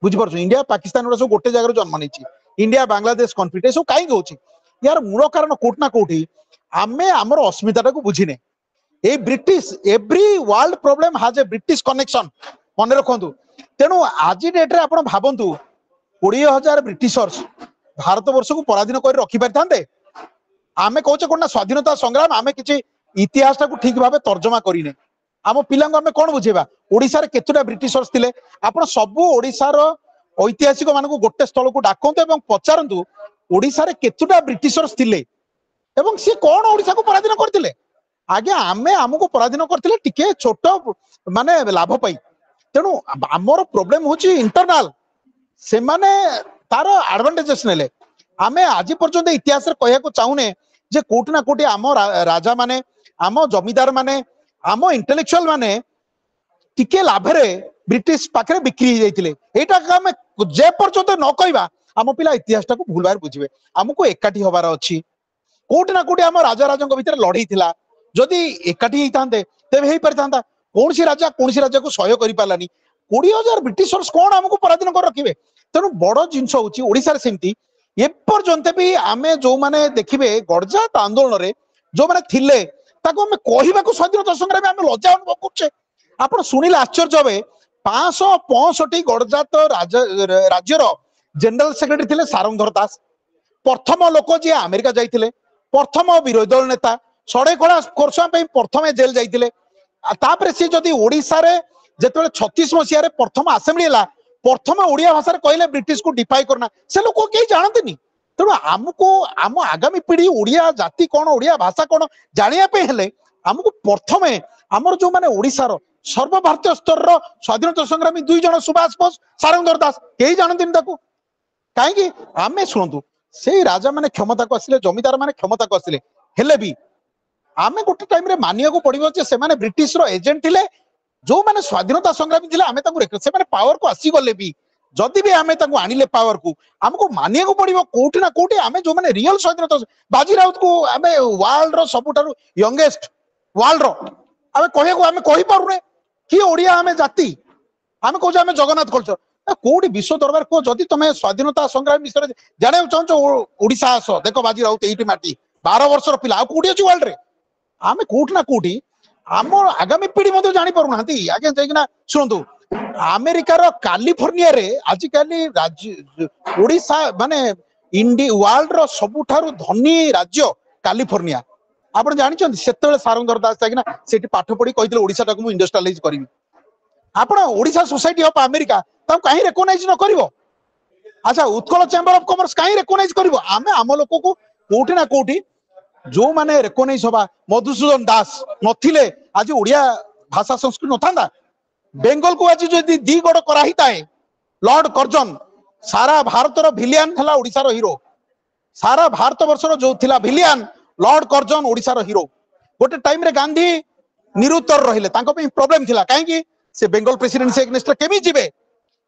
बुझीपार इंडिया पाकिस्तान गुड़ा सब गोटे जगह जन्म नहीं इंडिया बांग्लादेश कन्फ्लिक्ट सब कहीं होची यार मूल कारण कोट ना कोठी आमे आमर अस्मिता को बुझीने ए British every world problem has a British connection मन रखंतु तेणु आज डेट रे आपण भाबंतु 20,000 ब्रिटिशर्स भारत वर्ष को पराधीन कर रखि पारथांते आमे कहूचे कोन ना स्वाधीनता संग्राम आमे किछि इतिहास को ठीक भाबे तर्जमा करिने आम पिला आमे कोन बुझेबा ओडिसा रे केतुटा ब्रिटिशर्स थिले आपण सबु ओडिसा रो ऐतिहासिक मान गोटे स्थल को डाकतु एवं पचारतु ओडिसा रे केतुटा ब्रिटिशर्स थिले एवं सी कौन ओडिसा को पराधीन करथिले आगे आमे हमको पराधीन करथिले टिके छोट माने लाभ पाई तेणु आमर प्रॉब्लम होची इंटरनल से माने तार एडवांटेजेस नेले आमे आज पर्यंत इतिहास रे कहया को चाहुने जे कोट ना कोटी आम राजा माने आम जमीदार माने आम इंटेलेक्चुअल माने टिके लाभरे ब्रिटिश पाखरे बिक्री हो जाइतिले एटा आमे जे पर्यंत न कहबा आम पिला इतिहास को भूल बार बुझे आमको एकाठी हबार अच्छी कोट ना कोटी आम राजा राजा भितर लड़ई थिला जदि एकाठी होइतांते तेबे हेई परितांता कौन सी राजा को सहयोग करि पालानी 20,000 ब्रिटिशर्स कौन हमको पराधीन कर रखिबे तेणु बड़ जिनस होची ओडिसा रे सेमती ए पर्यंत भी आमे जो माने देखिबे गडजात आंदोलन रे जो माने थिले ताको आमे कहिबा को स्वाधीनता संग्राम आमे लज्जा अनुभव करछे आपण सुनिले आश्चर्य होबे 565 गडजात राज्यर जनरल सेक्रेटरी थिले सारंगधर दास प्रथम लोक जी अमेरिका जाइतिले प्रथम विरोधी दल नेता सड़े कड़ा कोर्स प्रथम जेल जाइतिले तापर से जदि ओडिसा रे जेतेबेले 36 मसिया रे प्रथम असेंबली हला प्रथम ओडिया भाषा रे कहले ब्रिटिश को डिफाई करना से लोक केही जानतेनी तेणु आमको आम आगामी पीढ़ी ओडिया जाति कौन ओडिया भाषा कौन जानिया पे हेले आमको प्रथमे आमर जो माने ओडिसा रो सर्व भारतीय स्तर रो स्वाधीनता संग्रामी 2 जण सुभाष बोस सारंगधर दास केही जानतेनी ताको कहीं आमे शुणु से राजा माने क्षमता को आसिले जमीदार माने क्षमता को आसिले हेले भी आमे गोटे टाइम रे मानिया को पड़िबो जे से माने ब्रिटिश रो एजेंट थिले जो माने स्वाधीनता संग्रामी थिले आमे ताको से माने पावर को आसी गले भी जदि भी आमे ताको आनिले पावर को हमको मानिया को पड़िबो कोठी ना कोठी आमे जो माने रियल स्वाधीनता बाजी राउत को आमे वर्ल्ड रो सबुठारु यंगेस्ट वर्ल्ड रो आमे कहे को आमे कहि पारुने कि ओडिया आमे जाति आमे कहू आमे जगन्नाथ कल्चर कोडी विश्व दरबार को जदि तमे स्वाधीनता संग्राम विषय जाने चाहछो ओडिसा आस देखो बाजी राउत एठी माटी 12 वर्ष रो पिला कोडी अछि वर्ल्ड रे आमे कोठ ना कोठी आम आगामी पीढ़ी मते जानि पारु नांती आगे जाइकिना सुनतु अमेरिका रो कैलिफोर्निया रे आजिकाली राज्य ओडिसा माने इंडिया वर्ल्ड रो सबुठारु धनी राज्य कैलिफोर्निया ଆପଣ ଜାଣିଛନ୍ତି ସେତେବେଳେ ସାରଙ୍ଗଧର ଦାସ ଯାଇକିନା ସେଠି ପାଠ ପଢି କହିଥିଲେ ଓଡିଶାଟାକୁ ମୁଁ ଇଣ୍ଡଷ୍ଟ୍ରିଆଲାଇଜ କରିବି। ଆପଣ ଓଡିଶା ସୋସାଇଟି ଅଫ୍ ଆମେରିକା ତାକୁ କାହିଁ ରେକଗ୍ନାଇଜ ନ କରିବ? ଆଚ୍ଛା ଉତ୍କଳ ଚେମ୍ବର ଅଫ କମର୍ସ କାହିଁ ରେକଗ୍ନାଇଜ କରିବ? ଆମେ ଆମ ଲୋକକୁ କୋଉଠି ନା କୋଉଠି ଯୋଉମାନେ ରେକଗ୍ନାଇଜ ହବା, ମଧୁସୂଦନ ଦାସ ନଥିଲେ ଆଜି ଓଡିଆ ଭାଷା ସଂସ୍କୃତି ନଥାନ୍ତା। ବେଙ୍ଗଲକୁ ଆଜି ଯଦି ଦି ଗଡ଼ କରାହେଇଥାଏ, ଲର୍ଡ କର୍ଜନ ସାରା ଭାରତର ଭିଲିଆନ ଥିଲା ଓଡିଶାର ହିରୋ। ସାରା ଭାରତ ବର୍ଷର ଯୋଉ ଥିଲା ଭିଲିଆନ ଲର୍ଡ କର୍ଜନ ଓଡିଶାର ହିରୋ। ଗୋଟେ ଟାଇମରେ ଗାନ୍ଧୀ ନିରୁତ୍ତର ରହିଲେ, ତାଙ୍କ ପାଇଁ ପ୍ରୋବ୍ଲେମ ଥିଲା। କାହିଁକି? ସେ ବେଙ୍ଗଲ ପ୍ରେସିଡେନ୍ସି ଏଗନେଷ୍ଟରେ କେମିତି ଯିବେ?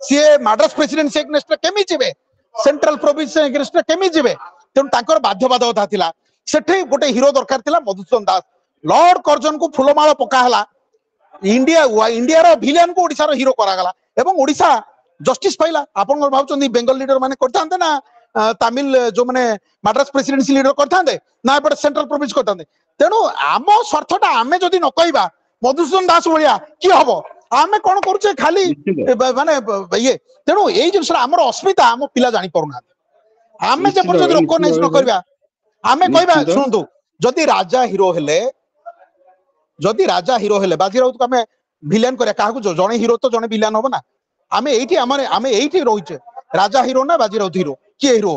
ସିଏ ମାଡ୍ରାସ ପ୍ରେସିଡେନ୍ସି ଏଗନେଷ୍ଟରେ କେମିତି ଯିବେ? ସେଣ୍ଟ୍ରାଲ ପ୍ରୋଭିନ୍ସ ଏଗନେଷ୍ଟରେ କେମିତି ଯିବେ? ତେଣୁ ତାଙ୍କର ବାଧ୍ୟବାଧକତା ଥିଲା। ସେଠି ଗୋଟେ ହିରୋ ଦରକାର ଥିଲା, ମଧୁସୂଦନ ଦାସ। ଲର୍ଡ କର୍ଜନକୁ ଫୁଲମାଳ ପକା ହେଲା, ଇଣ୍ଡିଆର ଭିଲିଆନକୁ ଓଡିଶାର ହିରୋ କରାଗଲା ଏବଂ ଓଡିଶା ଜଷ୍ଟିସ ପାଇଲା। ଆପଣଙ୍କର ଭାବୁଛନ୍ତି ବେଙ୍ଗଲ ଲିଡର ମାନେ କରିଥାନ୍ତେ ନା ତାମିଲ ଯୋଉମାନେ ମାଡ୍ରାସ ପ୍ରେସିଡେନ୍ସି ଲିଡର କରିଥାନ୍ତେ ନା ଏପଟେ ସେଣ୍ଟ୍ରାଲ ପ୍ରୋଭିନ୍ସ କରିଥାନ୍ତେ? ତେଣୁ ଆମ ସ୍ୱାର୍ଥଟା ଆମେ ଯଦି ନ କହିବା ମଧୁସୂଦନ ଦାସ ଭଳିଆ କିଏ ହବ? ଆମେ କଣ କରୁଛେ ଖାଲି ନିଶ୍ଚିତ ମାନେ ଇଏ। ତେଣୁ ଏଇ ଜିନିଷଟା ଆମର ଅସ୍ମିତା ଆମ ପିଲା ଜାଣିପାରୁନାହାନ୍ତି। ଆମେ ନିଶ୍ଚିତ ଯେପର୍ଯ୍ୟନ୍ତ ଭାବେ ନିଶ୍ଚିତ ରେକଗ୍ନାଇଜ ନ ଭାବେ କରିବା, ଆମେ କହିବା ନିଶ୍ଚିତ ଶୁଣନ୍ତୁ, ଯଦି ରାଜା ହିରୋ ହେଲେ, ଯଦି ରାଜା ହିରୋ ହେଲେ ବାଜି ରାଉତକୁ ଆମେ ଭିଲିଆନ କରିବା, କାହାକୁ ଜଣେ ହିରୋ ତ ଜଣେ ଭିଲିଆନ ହବ ନା। ଆମେ ଏଇଠି ଆମେ ଏଇଠି ରହୁଛେ, ରାଜା ହିରୋ ନା ବାଜି ରାଉତ ହିରୋ? କିଏ ହିରୋ?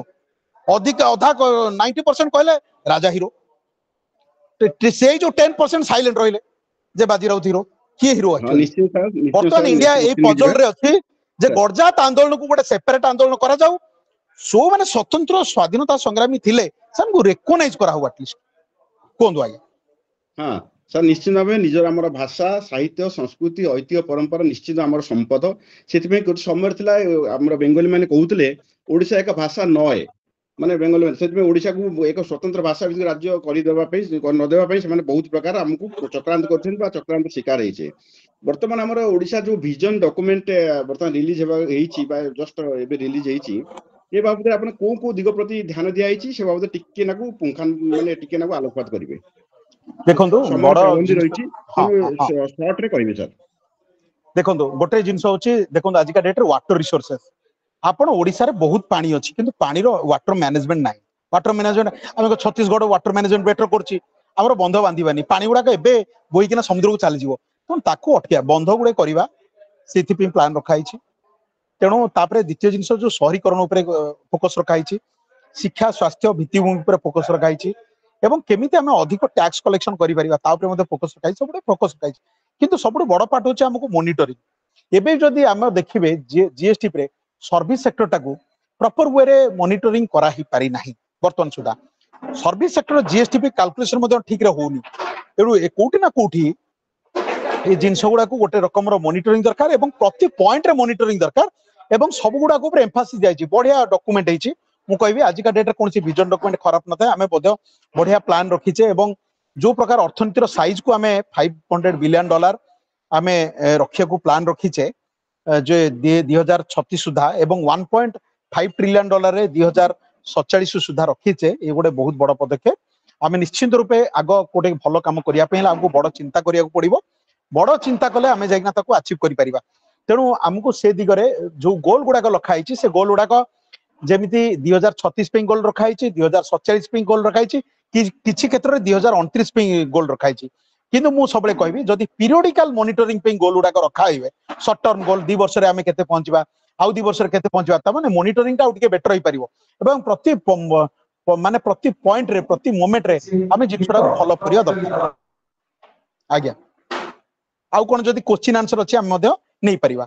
ଅଧିକା ଅଧା 90% କହିଲେ ରାଜା ହିରୋ। ସେଇ ଯୋଉ 10% ସାଇଲେଣ୍ଟ ରହିଲେ ଯେ ବାଜି ରାଉତ ହିରୋ। କିଏ ହିରୋ ହଁ ଆକ୍ଚୁଆଲି? ନିଶ୍ଚିତ ନିଶ୍ଚିତ ବର୍ତ୍ତମାନ ସାର୍ ଇଣ୍ଡିଆ ଏଇ କୋଶ୍ଚିନ୍ ପଜଲ ଯିବା ରେ ଅଛି ଯେ ସାର୍। ଗଡଜାତ ଆନ୍ଦୋଳନକୁ ଗୋଟେ ସେପାରେଟ ଆନ୍ଦୋଳନ କରାଯାଉ। ଯୋଉମାନେ ସ୍ୱତନ୍ତ୍ର ସ୍ୱାଧୀନତା ସଂଗ୍ରାମୀ ଥିଲେ ସେମାନଙ୍କୁ ରେକଗ୍ନାଇଜ କରାହଉ ଆଟଲିଷ୍ଟ। କୁହନ୍ତୁ ଆଜ୍ଞା। ହଁ ସାର୍ ନିଶ୍ଚିତ ଭାବେ ନିଜର ଆମର ଭାଷା, ସାହିତ୍ୟ, ସଂସ୍କୃତି, ଐତିହ୍ୟ, ପରମ୍ପରା ନିଶ୍ଚିତ ଆମର ସମ୍ପଦ। ସେଥିପାଇଁ ଗୋଟେ ସମୟ ଥିଲା ଆମର ବେଙ୍ଗଲୀ ମାନେ କହୁଥିଲେ ଓଡିଶା ଏକ ଭାଷା ନଏ, ମାନେ ବେଙ୍ଗଲୀ ମାନେ ସେଥିପାଇଁ ଓଡିଶାକୁ ଏକ ସ୍ୱତନ୍ତ୍ର ଭାଷା ଭିତ୍ତିକ ରାଜ୍ୟ କରିଦେବା ପାଇଁ ନଦେବା ପାଇଁ ସେମାନେ ବହୁତ ପ୍ରକାର ଆମକୁ ଚକ୍ରାନ୍ତ କରିଛନ୍ତି ବା ଚକ୍ରାନ୍ତ ଶିକାର ହେଇଛେ। ବର୍ତ୍ତମାନ ଆମର ଓଡିଶା ଯୋଉ ଭିଜନ ଡକୁମେଣ୍ଟ ବର୍ତ୍ତମାନ ରିଲିଜ ହେବା ହେଇଛି ବା ଜଷ୍ଟ ଏବେ ରିଲିଜ ହେଇଛି, ଏ ବାବଦରେ ଆପଣ କୋଉ କୋଉ ଦିଗ ପ୍ରତି ଧ୍ୟାନ ଦିଆଯାଇଛି ସେ ବାବଦରେ ଟିକେ ନାକୁ ମାନେ ଟିକେ ନାକୁ ଆଲୋକପାତ କରିବେ। ଦେଖନ୍ତୁ ସମୟ ବଡ ପାବନ୍ଦୀ ଜିନିଷ, ରହିଛି, ହଁ ତେଣୁ ହଁ ହଁ, ସର୍ଟରେ କହିବେ ସାର୍। ଦେଖନ୍ତୁ ଗୋଟେ ଜିନିଷ ହଉଛି, ଦେଖନ୍ତୁ ଆଜିକା ଡେଟରେ ୱାଟର ରିସୋର୍ସେସ୍, ଆପଣ ଓଡିଶାରେ ବହୁତ ପାଣି ଅଛି କିନ୍ତୁ ପାଣିର ୱାଟର ମ୍ୟାନେଜମେଣ୍ଟ ନାହିଁ। ୱାଟର ମ୍ୟାନେଜମେଣ୍ଟ ଆମେ ଛତିଶଗଡ଼ ୱାଟର ମ୍ୟାନେଜମେଣ୍ଟ ବେଟର କରୁଛି, ଆମର ବନ୍ଧ ବାନ୍ଧିବାନି, ପାଣି ଗୁଡାକ ଏବେ ବୋହିକିନା ସମୁଦ୍ରକୁ ଚାଲିଯିବ। ତେଣୁ ତାକୁ ଅଟକିବା, ବନ୍ଧ ଗୁଡେ କରିବା, ସେଥିପାଇଁ ପ୍ଲାନ ରଖାଯାଇଛି। ତେଣୁ ତାପରେ ଦ୍ୱିତୀୟ ଜିନିଷ ଯୋଉ ସହରୀକରଣ ଉପରେ ଫୋକସ ରଖାଯାଇଛି, ଶିକ୍ଷା ସ୍ୱାସ୍ଥ୍ୟ ଭିତ୍ତିଭୂମି ଉପରେ ଫୋକସ ରଖାଯାଇଛି ଏବଂ କେମିତି ଆମେ ଅଧିକ ଟ୍ୟାକ୍ସ କଲେକ୍ସନ କରିପାରିବା ତା ଉପରେ ମଧ୍ୟ ଫୋକସ ରଖାଯାଇଛି। ସବୁଠୁ ଫୋକସ ରଖାଯାଇଛି କିନ୍ତୁ ସବୁଠୁ ବଡ ପାର୍ଟ ହଉଛି ଆମକୁ ମନିଟରିଂ। ଏବେ ଯଦି ଆମେ ଦେଖିବେ ଜିଏସଟି ରେ ସର୍ଭିସ ସେକ୍ଟରଟାକୁ ପ୍ରପର ୱେରେ ମନିଟରିଂ କରାହେଇପାରି ନାହିଁ ବର୍ତ୍ତମାନ ସୁଦ୍ଧା। ସର୍ଭିସ ସେକ୍ଟର ଜିଏସଟି କାଲକୁଲେସନ ମଧ୍ୟ ଠିକରେ ହଉନି। ତେଣୁ କୋଉଠି ନା କୋଉଠି এই ଜିନିଷ ଗୁଡାକୁ ଗୋଟେ ରକମର ମନିଟରିଂ ଦରକାର ଏବଂ ପ୍ରତି ପଏଣ୍ଟରେ ମନିଟରିଂ ଦରକାର ଏବଂ ସବୁ ଗୁଡାକ ଉପରେ ଏମ୍ଫାସିସ୍ ଯାଇଛି। ବଢିଆ ଡକୁମେଣ୍ଟ ହେଇଛି। ମୁଁ କହିବି ଆଜିକା ଡେଟରେ କୌଣସି ଭିଜନ ଡକୁମେଣ୍ଟ ଖରାପ ନଥାଏ। ଆମେ ମଧ୍ୟ ବଢିଆ ପ୍ଲାନ ରଖିଛେ ଏବଂ ଯୋଉ ପ୍ରକାର ଅର୍ଥନୀତିର ସାଇଜକୁ ଆମେ $500 ବିଲିୟନ ଆମେ ରଖିବାକୁ ପ୍ଲାନ ରଖିଛେ ଯେ 2036 ସୁଦ୍ଧା ଏବଂ $1.5 ଟ୍ରିଲିୟନ ରେ 2047 ସୁଦ୍ଧା ରଖିଛେ। ଏ ଗୋଟେ ବହୁତ ବଡ ପଦକ୍ଷେପ। ଆମେ ନିଶ୍ଚିନ୍ତ ରୂପେ ଆଗ ଗୋଟେ ଭଲ କାମ କରିବା ପାଇଁ ହେଲେ ଆମକୁ ବଡ ଚିନ୍ତା କରିବାକୁ ପଡିବ। ବଡ ଚିନ୍ତା କଲେ ଆମେ ଯାଇକିନା ତାକୁ ଆଚିଭ କରିପାରିବା। ତେଣୁ ଆମକୁ ସେ ଦିଗରେ ଯୋଉ ଗୋଲ ଗୁଡାକ ରଖା ହେଇଛି ସେ ଗୋଲ ଗୁଡାକ ଯେମିତି 2036 ପାଇଁ ଗୋଲ ରଖାଯାଇଛି, 2047 ପାଇଁ ଗୋଲ ରଖାଯାଇଛି, କିଛି କ୍ଷେତ୍ରରେ 2029 ପାଇଁ ଗୋଲ ରଖାଯାଇଛି। କିନ୍ତୁ ମୁଁ ସବୁବେଳେ କହିବି ଯଦି ପିରିୟଡିକାଲ ମନିଟରିଂ ପାଇଁ ଗୋଲ ଗୁଡାକ ରଖା ହେଇବେ, ସର୍ଟ ଟର୍ମ ଗୋଲ 2 ବର୍ଷରେ ଆମେ କେତେ ପହଞ୍ଚିବା, ଆଉ 2 ବର୍ଷରେ କେତେ ପହଞ୍ଚିବା, ତାମାନେ ମନିଟରିଂଟା ଆଉ ଟିକେ ବେଟର ହେଇପାରିବ ଏବଂ ମାନେ ପ୍ରତି ପଏଣ୍ଟରେ ପ୍ରତି ମୋମେଣ୍ଟରେ ଆମେ ଜିନିଷଟାକୁ ଫଲୋ କରିବା ଦରକାର। ଆଜ୍ଞା, ଆଉ କଣ ଯଦି କୋଶ୍ଚିନ୍ ଆନ୍ସର ଅଛି ଆମେ ମଧ୍ୟ ନେଇପାରିବା।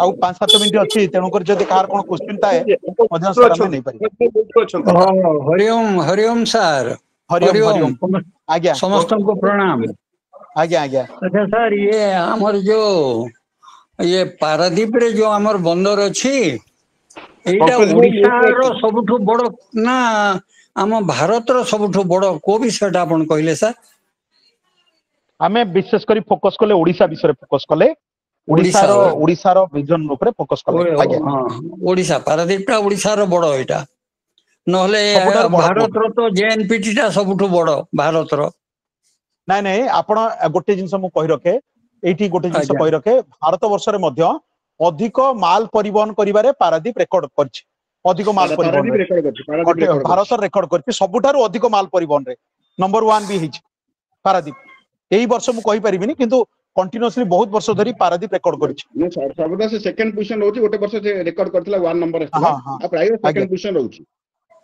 ଆଉ 5-7 ମିନିଟ୍ ଅଛି, ତେଣୁକରି ଯଦି କାହାର କଣ କୋଶ୍ଚିନ୍ ଥାଏ ମଧ୍ୟ ସାର୍ ଆମେ ନେଇପାରିବା। ଅଛନ୍ତି। ହରିଓମ ସାର୍, ହରିଓମ ହରିଓମ। ଆଜ୍ଞା ସମସ୍ତଙ୍କୁ ପ୍ରଣାମ। ଆଜ୍ଞା ଆଜ୍ଞା। ଆଚ୍ଛା ସାର୍, ଇଏ ଆମର ଯୋଉ ଇଏ ପାରାଦୀପରେ ଯୋଉ ଆମର ବନ୍ଦର ଅଛି, ଏଇଟା ଓଡିଶାର ସବୁଠୁ ବଡ ନା ଆମ ଭାରତର ସବୁଠୁ ବଡ କୋଉ ବିଷୟଟା ଆପଣ କହିଲେ ସାର୍? ଆମେ ବିଶେଷ କରି ଫୋକସ କଲେ ଓଡିଶା ବିଷୟରେ ଫୋକସ କଲେ, ଓଡିଶାର ଭିଜନ ଉପରେ ଫୋକସ କଲେ। ଆଜ୍ଞା, ଓଡିଶା ପାରାଦୀପଟା ଓଡିଶାର ବଡ ଏଇଟା, ନହେଲେ ସବୁଠାରୁ ବଡ ପୋର୍ଟ। ଭାରତର ତ ଜେଏନପିଟି ଟା ସବୁଠୁ ବଡ ଭାରତର। ନାଇଁ ନାଇଁ, ଆପଣ ଗୋଟେ ଜିନିଷ ମୁଁ କହି ରଖେ, ଏଇଠି ଗୋଟେ ଜିନିଷ ଆଜ୍ଞା କହି ରଖେ, ଭାରତ ବର୍ଷରେ ମଧ୍ୟ ଅଧିକ ମାଲ ପରିବହନ କରିବାରେ ପାରାଦୀପ ରେକର୍ଡ କରିଛି ଅଧିକ ମାଲ ପାରାଦୀପ ପରିବହନ ରେକର୍ଡ କରିଛି ପାରାଦୀପ ରେକର୍ଡ କରିଛି ଭାରତ ରେକର୍ଡ କରିଛି ସବୁଠାରୁ ଅଧିକ ମାଲ ପରିବହନ ରେ ନମ୍ବର 1 ବି ହେଇଛି ପାରାଦୀପ ଏଇ ବର୍ଷ ମୁଁ କହି ପାରିବିନି କିନ୍ତୁ କଣ୍ଟିନ୍ୟୁଅସଲି ବହୁତ ବର୍ଷ ଧରି ପାରାଦୀପ ରେକର୍ଡ କରିଛି ମୁଁ ସର୍ବଦା ସେ ସେକେଣ୍ଡ ପୋଜିସନ ରହୁଛି ଗୋଟେ ବର୍ଷ ସେ ରେକର୍ଡ କରିଥିଲା 1 ନମ୍ବର ଆସିଥିଲା ହଁ ହଁ ଆଉ ପ୍ରାୟ ଆଜ୍ଞା ସେକେଣ୍ଡ ପୋଜିସନ ରହୁଛି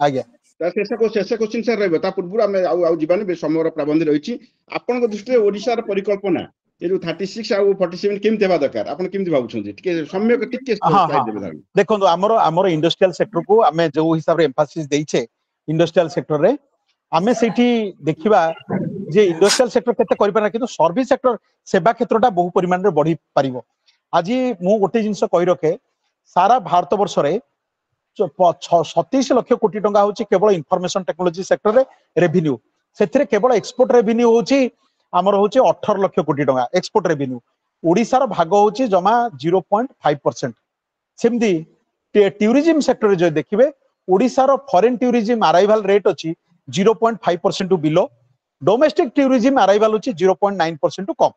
ଆଜ୍ଞା ତା ଶେଷ କ୍ୱେଶ୍ଚିନ ସାର୍ ରହିବ ତା ପୂର୍ବରୁ ଆମେ ଆଉ ଯିବାନି ସମୟର ପାବନ୍ଦି ରହିଛି ଆପଣଙ୍କ ଦୃଷ୍ଟିରେ ଓଡିଶାର ପରିକଳ୍ପନା ଏ ଯୋଉ 36 ଆଉ 47 କେମିତି ହେବା ଦରକାର ଆପଣ କେମିତି ଭାବୁଛନ୍ତି ଟିକେ ସମ୍ୟକ ଟିକେ ହଁ ହଁ ସ୍ଲାଇଡ୍ ଦେବେ ଧାରଣା ଦେଖନ୍ତୁ ଆମର ଇଣ୍ଡଷ୍ଟ୍ରିଆଲ ସେକ୍ଟରକୁ ଆମେ ଯୋଉ ହିସାବରେ ଏମ୍ଫାସିସ୍ ଦେଇଛେ ଇଣ୍ଡଷ୍ଟ୍ରିଆଲ ସେକ୍ଟରରେ ଆମେ ସେଇଠି ଦେଖିବା ଯେ ଇଣ୍ଡଷ୍ଟ୍ରିଆଲ ସେକ୍ଟର କେତେ କରିପାରିବା କିନ୍ତୁ ସର୍ଭିସ ସେକ୍ଟର ସେବା କ୍ଷେତ୍ରଟା ବହୁ ପରିମାଣରେ ବଢି ପାରିବ ଆଜି ମୁଁ ଗୋଟେ ଜିନିଷ କହି ରଖେ ସାରା ଭାରତ ବର୍ଷରେ 27 ଲକ୍ଷ କୋଟି ଟଙ୍କା ହଉଛି କେବଳ ଇନଫର୍ମେସନ ଟେକ୍ନୋଲୋଜି ସେକ୍ଟରରେ ରେଭିନ୍ୟୁ ସେଥିରେ କେବଳ ଏକ୍ସପୋର୍ଟ ରେଭିନ୍ୟୁ ହଉଛି ଆମର ହଉଛି 18 ଲକ୍ଷ କୋଟି ଟଙ୍କା ଏକ୍ସପୋର୍ଟ ରେଭିନ୍ୟୁ ओडिशार भाग हूँ जमा 0.5%। सेमती टूरिज्म सेक्टर जो देखिए ओडिशार फॉरेन टूरिज्म अराइवल रेट अच्छी 0.5% to below domestic tourism arrival अच्छी 0.9% टू कम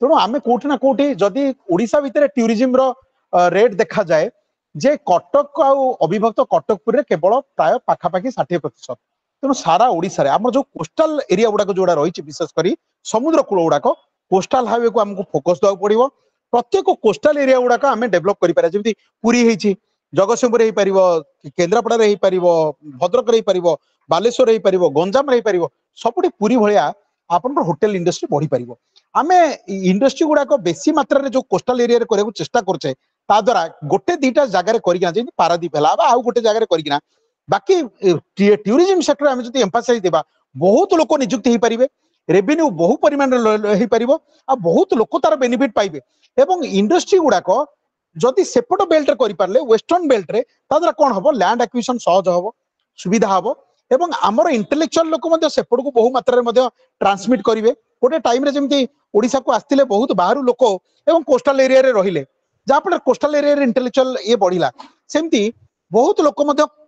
तेणु आम कोठी ना कोठी जदि ओडिशा भितर टूरिज्म रो रेट देखा जाए जे कटक अविभक्त कटकपुर केवल प्राय पाखापाखि 60% तेणु सारा ओडिशा आम जो कोस्टाल एरिया गुड़ाक जो रही विशेषकर समुद्र कूल गुड़ाक कोस्टाल हाईवे को आमको फोकस देवाक पड़ो प्रत्येक कोस्टाल एरिया गुड़ाक आम डेभलप कर जमी पुरी जगतसिंहपुर केन्द्रापड़ा भद्रक बालेश्वर गंजाम सबुठी पुरी भाया आपन होटेल इंडस्ट्री बढ़ी पार आम इंडस्ट्री गुड़ाक बेसी मात्रा जो कोस्टाल एरिया करने चेष्टा करछे ता द्वारा गोटे दीटा जगार करना पारादीप है आउ गोटे जगह करना बाकी टूरिज्म सेक्टर आम जो एम्फासाइज देबा बहुत लोक नियुक्ति हो पारे रेवेन्यू बहु परिमाण हो पार आ बहुत लोक तार बेनिफिट पाइबे एवं इंडस्ट्री गुड़ाक जदि सेपट बेल्ट करें वेस्टर्न बेल्ट रे द्वारा कौन हम लैंड एक्विजिशन सहज हम सुविधा हम एवं आमर इंटेलेक्चुअल लोक सेपट को बहु मात्रा ट्रांसमिट करेंगे गोटे टाइम जमी ओडिशा को आसते बहुत बाहर लोक एवं कोस्टाल एरिया रे जहाँफल कोस्टाल एरिया इंटेलेक्चुअल ये बढ़ला सेमती बहुत लोक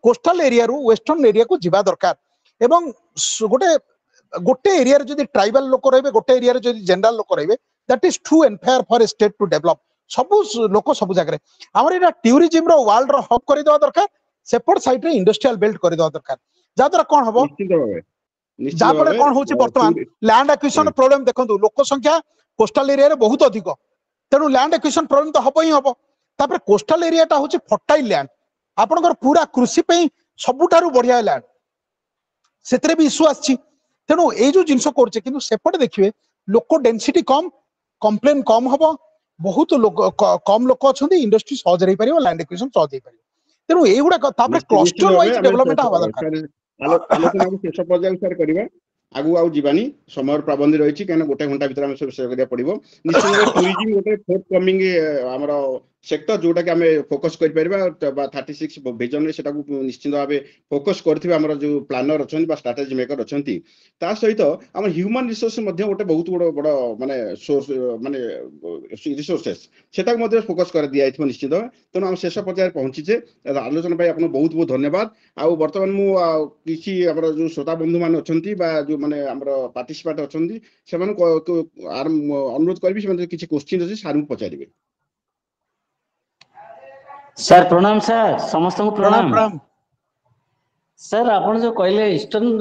कोस्टाल एरिया रु वेस्टर्न एरिया को जीवा दरकार एवं गोटे गोटे एरिया जो ट्राइबल लोक रे गोटे एरिया जो जनरल लोक रे that is too unfair for a state to develop सबू लोक सब जगह आमर टूरिज्म रो वर्ल्ड रो हब कर दरकार सेपट साइड रे इंडस्ट्रियल बेल्ट कर दरकार जहाद्वारा कौन हम जहाँफल कौन हो बर्तमान लैंड एक्विजिशन प्रोब्लेम देखो लोक संख्या कोस्टाल एरिया रे बहुत अधिक तेणु लैंड एक्विजिशन प्रोब्लेम तो हम ही हम तापर कोस्टाल एरिया हूँ फर्टाइल लैंड आपनकर पूरा कृषि सबुठारु बढ़िया लैंड से भी इश्यू आछि तेणु ये जो जिनस करछे किंतु सेपटे देखिए लोक डेंसिटी कम कंप्लेन कम हम बहुत लोक कम लोक अच्छा इंडस्ट्री सहज रही पार लैंड एक्विजिशन सहज हो पार तेणु युवा क्लस्टर वाइज डेवलपमेंट हवा दरकार आलोचना को शेष पर्याय सर करबा आगु आउ जीवानी समय पाबंदी रही कहीं गोटे घंटा भीतर सब शेष करिया पड़िबो निश्चित टूरिज्म गोटे फोर्थ कमिंग हमर सेक्टर जोटा कि आमे फोकस कर परबा 36 विजन रे सेटा को निश्चित भाबे फोकस करथिबा हमर जो प्लानर अछंती बा स्ट्रेटजी मेकर अछंती ता सहित हमर ह्यूमन रिसोर्स मध्ये गोटे बहुत बड़ माने सोर्स माने रिसोर्सेस सेटा मध्ये फोकस कर दिया आइथबो निश्चित तेणु हम शेष पर्याय पहुंची जे आलोचना भाई आपन बहुत बहुत धन्यवाद आ वर्तमान मु किछि हमर जो श्रोता बंधु मान अछंती बा जो माने हमर पार्टिसिपेंट अछंती सेमान अनुरोध करबी से किछि क्वेश्चन अछि सार मु पचारिबे सर प्रणाम सर समस्त को प्रणाम प्रणाम प्रणाम सर आपण जो कहले ईस्टर्न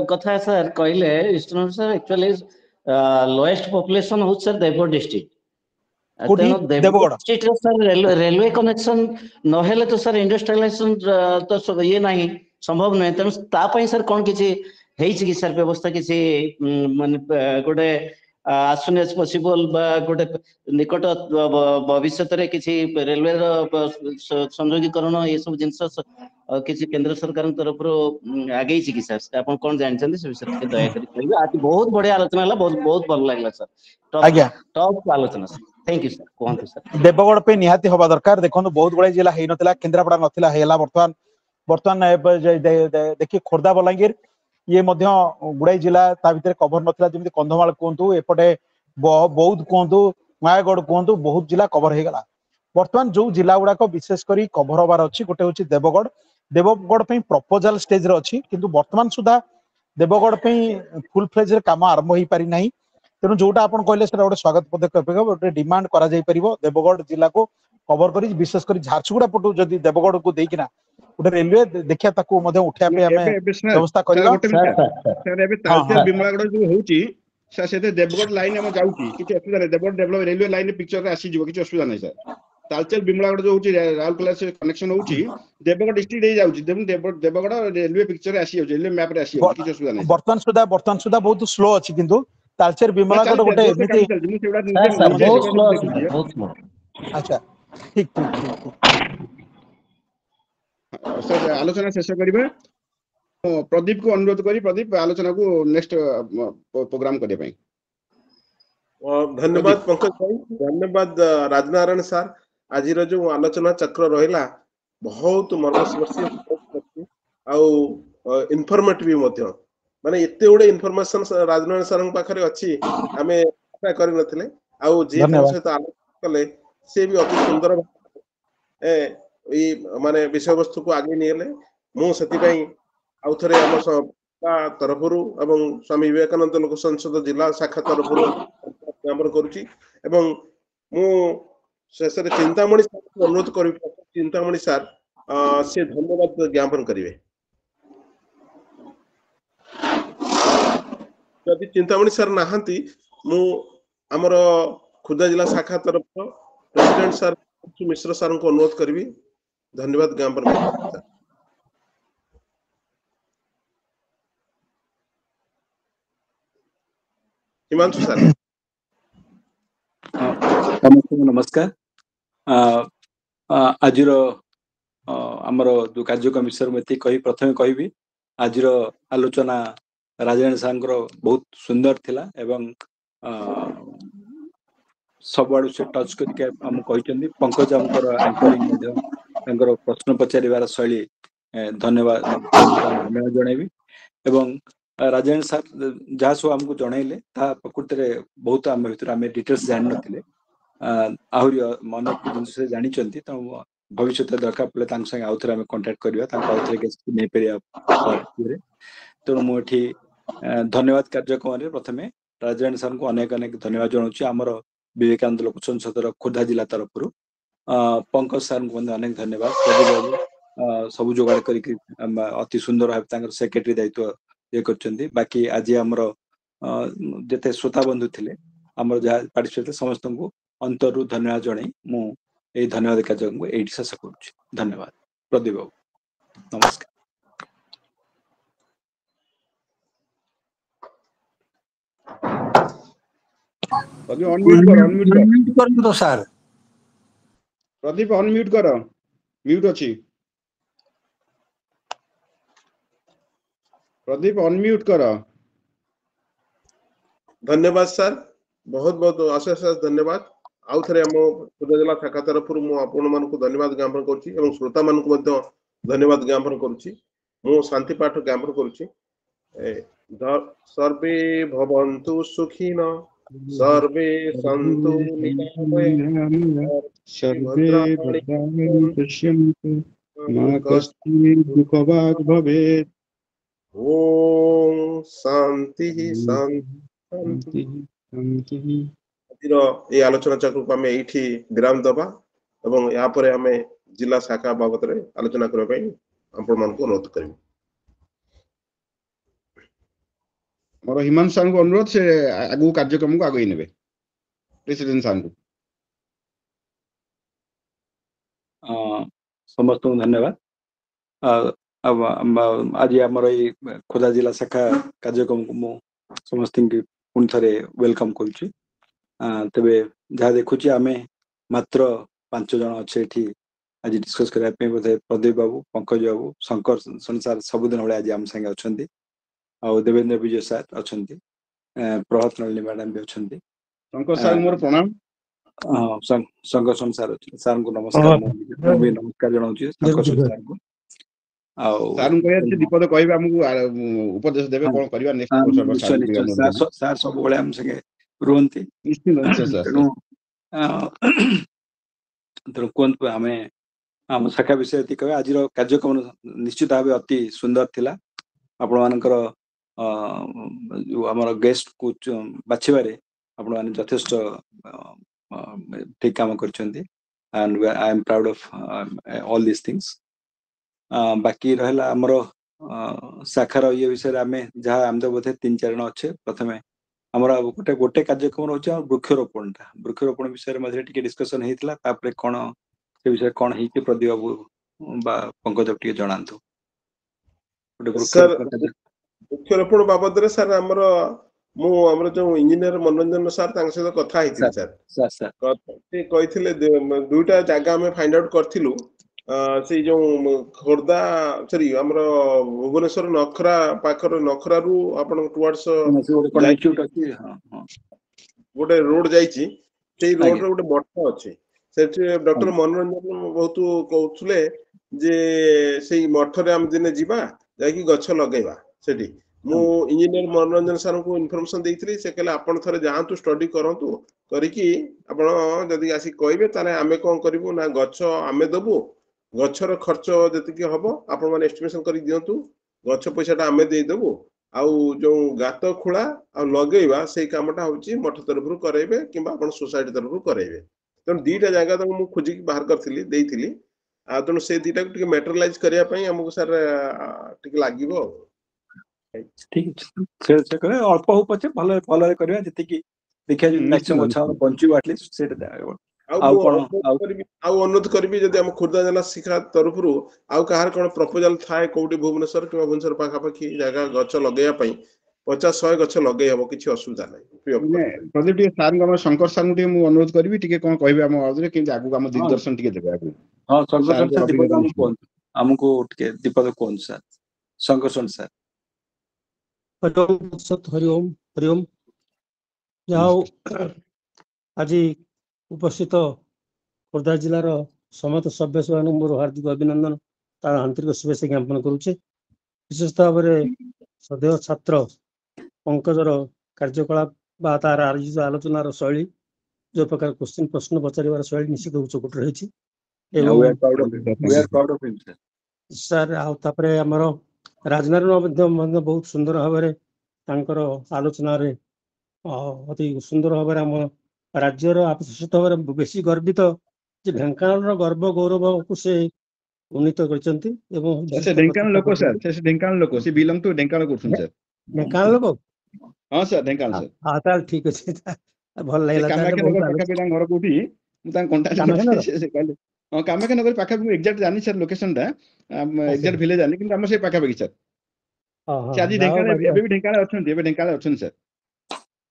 कथा सर कहले eastern sir actually lowest population हो सर देवगढ़ डिस्ट्रिक्ट कोठी तेणु देवगढ़ देवगढ़ डिस्ट्रिक्ट रे सर रेलवे कनेक्शन न हेले तो सर इंडस्ट्रियलाइजेशन तो सब ये नहीं संभव नहीं तेणु ता पई सर कोन किछि हेछि कि सर व्यवस्था किछि माने गोटे as soon as possible बा गोटे निकट भविष्य रे किछि रेलवे रो संयोगीकरण ये सब जिंस किछि केंद्र सरकार तरफ रो आगे छि कि सर आपण कोन जानछन से विषय के दया करी कहबे आज बहुत बढ़िया आलोचना हला बहुत बहुत भल लागला सर आज्ञा टॉप आलोचना सर थैंक यू सर कोन सर देवगढ़ पे निहाती हवा दरकार देखो बहुत गुड़ाई जिला है नथिला केन्द्रापड़ा नथिला हैला बर्तमान बर्तमान देखिए खोर्धा बलांगीर ये मध्य गुड़ाई जिला ता भितर कभर नथिला जेमि कंधमाल कहतु एपटे बौद्ध कहतु नयागढ़ कहतु बहुत जिला कभर हो गला बर्तमान जो जिला गुड़ाक विशेष करी कभर होबार अच्छी गोटे हूँ देवगढ़ देवगढ़ पे प्रपोजाल स्टेज रे अच्छी किंतु वर्तमान सुधा देवगढ़ पे फुल फ्लेज रे काम आरंभ हो पारि नाही तेणु जोटा आपन कहले सेटा गोटे स्वागत पदक्षेप गोटे डिमांड करा जाई परिबो देवगढ़ जिला को कवर करी विशेष कर झारसुगुड़ा पटु जदि देवगढ़ को देकिना गोटे रेलवे देखिया ताकू मधे उठिया पे हमें सर व्यवस्था सर करिवा गोटे sir minute sir sir sir एबे हाँ तालचेर हाँ बिमलागढ़ जो होउची सर सेते देवगढ़ लाइन हम जाउची किछ असुविधा नै Deogarh develop railway line picture रे आसी जिवो किछ असुविधा नै सर तालचेर बिमलागढ़ जो होउची राउरकेला से कनेक्शन होउची देवगढ़ डिस्ट्रिक्ट दे जाउची देवगढ़ रेलवे पिक्चर रे आसी जाउची रेलवे मैप रे आसी जाउची किछ असुविधा नै सर वर्तमान सुधा बहुत स्लो अछि किंतु तालचेर ना बिमलागढ़ चलि गोटे जोर से एमिति काम चलची मु सेउडा ସାର୍ ସାର୍ निजे ବହୁତ ସ୍ଲୋ सेकंड ଅଛି देखुची ସାର୍ ବହୁତ ସ୍ଲୋ। अच्छा ठीक ठीक ठीक ठीक सर आलोचना शेष करिबा प्रदीप को अनुरोध करी प्रदीप आलोचना को नेक्स्ट प्रोग्राम करिया पई धन्यवाद पंकज भाई धन्यवाद राजनारायण सार आज जो आलोचना चक्र रहिला बहुत मर्मस्पर्शी आउ इनफॉर्मेटिव भी मध्य माने एते गुडे इनफॉरमेशन राजनारायण सर पाखरे अछि हमें आशा करि नथिले आउ जे तांग धन्यवाद सहित आलोचना कले से भी अति सुंदर ए माने विषय वस्तु को आगे नियले मु सती पई आउ थरे हम तरफरु एवं स्वामी विवेकानंद लोक संसद जिला शाखा तरफरु ज्ञापन करुची एवं मु शेषरे चिंतामणि सर को अनुरोध करि चिंतामणि सर से धन्यवाद ज्ञापन करिवे यदि चिंतामणि सर नाहंती मु हमर खुर्दा जिला शाखा तरफ प्रेसिडेंट सर मिश्र सर को अनुरोध करिवी धन्यवाद ज्ञापन करिवी हिमांशु सर ସମସ୍ତଙ୍କୁ ନମସ୍କାର ଆଜିର ଆମର ଯୋଉ କାର୍ଯ୍ୟକ୍ରମ ବିଷୟରେ ମୁଁ ଏତିକି କହି ପ୍ରଥମେ କହିବି ଆଜିର ଆଲୋଚନା ରାଜେନ୍ଦ୍ର ସାରଙ୍କର ବହୁତ ସୁନ୍ଦର ଥିଲା ଏବଂ ସବୁଆଡୁ ସେ ଟଚ୍ କରିକି ଆମକୁ କହିଛନ୍ତି ପଙ୍କଜ ଆମଙ୍କର ଆଙ୍କରିଂ ମଧ୍ୟ ତାଙ୍କର ପ୍ରଶ୍ନ ପଚାରିବାର ଶୈଳୀ ଧନ୍ୟବାଦ ଧନ୍ୟବାଦ ଜଣାଇବି ଏବଂ ରାଜେନ୍ଦ୍ର ସାର୍ ଯାହା ସବୁ ଆମକୁ ଜଣେଇଲେ ତାହା ପ୍ରକୃତିରେ ବହୁତ ଆମ ଭିତରେ ଆମେ ଡିଟେଲ୍ସ ଜାଣିନଥିଲେ ଆହୁରି ଅନେକ ଜିନିଷ ସେ ଜାଣିଛନ୍ତି ତେଣୁ ଭବିଷ୍ୟତରେ ଦରକାର ପଡ଼ିଲେ ତାଙ୍କ ସାଙ୍ଗେ ଆଉଥରେ ଆମେ କଣ୍ଟାକ୍ଟ କରିବା ତାଙ୍କୁ ଆଉଥରେ ଗେଷ୍ଟ ନେଇପାରିବା ତେଣୁ ମୁଁ ଏଠି ଧନ୍ୟବାଦ କାର୍ଯ୍ୟକ୍ରମରେ ପ୍ରଥମେ ରାଜେନ୍ଦ୍ର ସାର୍ଙ୍କୁ ଅନେକ ଅନେକ ଧନ୍ୟବାଦ ଜଣାଉଛି ଆମର ବିବେକାନନ୍ଦ ଲୋକ ସଂସଦର ଖୋର୍ଦ୍ଧା ଜିଲ୍ଲା ତରଫରୁ ପଙ୍କଜ ସାର୍ଙ୍କୁ ମଧ୍ୟ ଅନେକ ଧନ୍ୟବାଦ ପ୍ରଦୀପ ବାବୁ ସବୁ ଯୋଗାଡ଼ କରିକି ଅତି ସୁନ୍ଦର ଭାବେ ତାଙ୍କର ସେକ୍ରେଟାରୀ ଦାୟିତ୍ୱ ଇଏ କରିଛନ୍ତି ବାକି ଆଜି ଆମର ଯେତେ ଶ୍ରୋତା ବନ୍ଧୁ ଥିଲେ ଆମର ଯାହା ପାର୍ଟିସିପେଟ୍ ସମସ୍ତଙ୍କୁ ଅନ୍ତରରୁ ଧନ୍ୟବାଦ ଜଣାଇ ମୁଁ এই ধন্যবাদ କାର୍ଯ୍ୟକ୍ରମକୁ ଏଇଠି ଶେଷ କରୁଛି ଧନ୍ୟବାଦ ପ୍ରଦୀପ ବାବୁ ନମସ୍କାର प्रदीप अनम्यूट କରନ୍ତୁ ସାର୍ प्रदीप अनम्यूट कर म्यूट अछि प्रदीप अनम्यूट कर धन्यवाद सर बहुत बहुत अशेष धन्यवाद आउ थरे हम खुर्दा जिला शाखा तरफ मु आपण मानक धन्यवाद ज्ञापन करूची एवं श्रोता मानक मध्ये धन्यवाद ज्ञापन करूची मु शांति पाठ ज्ञापन करूची सर्वे भवन्तु सुखिनो सर्वे सन्तु निरामयाः सर्वे भद्राणि पश्यन्तु मा कश्चित् दुःखभाग् भवेत् ओम शांति शांति आजिर ये आलोचना चक्र को आम ये विराम दबा एवं या पर आम जिला शाखा बाबद आलोचना करने आपण मान अनुरोध करें मोर हिमांशु सर को अनुरोध से आगु कार्यक्रम को आगे नेबे प्रेसिडेंट सर को समस्त धन्यवाद आज आमर ये खोर्धा जिला शाखा कार्यक्रम को मु समस्त पुणी थे वेलकम करुच्ची तेबे जहाँ देखुची आमे मात्र 5 जन अच्छे एठी आज डिस्कस करने बोधे प्रदीप बाबू पंकज बाबू शंकर संसार सबुदिन भाई आज आम संगे अच्छा आउ देवेंद्र विजय सार अच्छा प्रभात नलिनी मैडम भी अच्छा शंकर सर मोर प्रणाम शंकर संसार सार को नमस्कार भी नमस्कार जनाऊँ शंकर संसार को सार को दीपद कहबे हमहु उपदेश देबे कोन करबा नेक्स्ट सार सब बळे हम संगे रुहंती तेणु कहतु आम आम शाखा विषय कह आज कार्यक्रम निश्चित भाव अति सुंदर थिला आपण मानकर जो आमर गेस्ट को बाछिबारे आपण माने यथेष्ट ठीक काम करछंती and I am proud of all these things. बाकी रहला हमरो शाखार ये विषय आमे जहाँ आम तो बोधे 3-4 जन अच्छे प्रथमे हमरा गोटे गोटे कार्यक्रम रोचे वृक्षरोपण विषय मध्ये टिके डिस्कशन हेतिला तापरे कोन से विषय कोन हेति प्रदीप बाबू बा पंकज टिके जणांतु गोटे सर वृक्षरोपण वृक्षरोपण बाबद रे सर हमर जो इंजीनियर मनोरंजन सर तांग सहित कथा हेतिल सर सर सर ते कहिथिले दुईटा जागा में फाइंड आउट करथिलु से जो खोर्धा सॉरी हमर भुवनेश्वर नखरा पाखर नखरा रु आपण टुवर्ड्स इंस्टीट्यूट अछि हां हां गोटे रोड जाईची से रोड आगे रे गोटे मठ अछि सेठी डॉक्टर मनोरंजन बहुत कहउथले जे सेई मठ रे हम दिने जीवा जाकी गछ लगेबा सेठी मु इंजीनियर मनोरंजन सर को इन्फॉर्मेशन देइथली से कहले आपण थरे जाहांतु स्टडी करंतु करिकी आपण जदी आसी कहबे ताले आमे कोन करिवु ना गछ आमे दबु गछर खर्च जतिके हबो आपण माने एस्टिमेशन करी दियंतु गछ पैसाटा आमे देई देबु आउ जो गात खोला आ लगेबा सेई कामटा होची मठ तरफरु करेबे किबा आपण सोसाइटी तरफरु करेबे तन दीटा जागा त मु खोजी बाहर करथिली देइथिली आ तन से दीटा टिके मैटेरियलाइज करिया पई हमको सर टिके लागिवो ठीक से करे अल्प हो पछे भले भले करबा जति कि देखिया मैक्सिमम अच्छा पंचु एटलीस्ट सेट देबो अनुरोध करी जदि हम खुर्दा जिला शिक्षा तरफरु आउ कहार कोन प्रपोजल थाए कोउटी भुवनेश्वर किबा भुवनेश्वर पाखा पाखी जागा गछ लगेया पई 50-100 गछ लगेय हबो किछि असुविधा नै प्रदीप टिके सार हम शंकर सार टिके मु अनुरोध करबी टिके कोन कहबे हम आउरे कि आगु हम दिग्दर्शन टिके देबे आगु हां शंकर सर दीपक हमको टिके दीपक कोन सर शंकर सर हरि ओम जाओ आज उपस्थित खोर्धा जिलार समस्त सभ्य सभा मोर हार्दिक अभिनंदन तार आंतरिक शुभेच्छा ज्ञापन करुचे विशेष भाव में सदैव छात्र पंकजर कार्यकलाप बा तार आयोजित आलोचनार शैली जो प्रकार क्वेश्चन प्रश्न पचार शैली निश्चित उच्चकोट रही सर आमर राजनारायण बहुत सुंदर भाव आलोचन अति सुंदर भाव आम राज्यर आपसत बेसी गर्वित जे ढेंकानाल गर्व गौरव को से उन्नीत करछंती एवं से ढेंकानाल लोक सर से ढेंकानाल लोक से बिलोंग टू ढेंकानाल करछन सर ढेंकानाल लोक हां सर ढेंकानाल सर हां ताल ठीक अछि भल लागला कामाख्या नगर पाखा पे घर कोठी मु ता कांटेक्ट से कहले हां कामाख्या नगर पाखा पे एग्जैक्ट जानि सर लोकेशन ता एग्जैक्ट विलेज जानि किंतु हम से पाखा पे सर हां से आज ढेंकानाल एबे भी ढेंकानाल अछन एबे ढेंकानाल अछन सर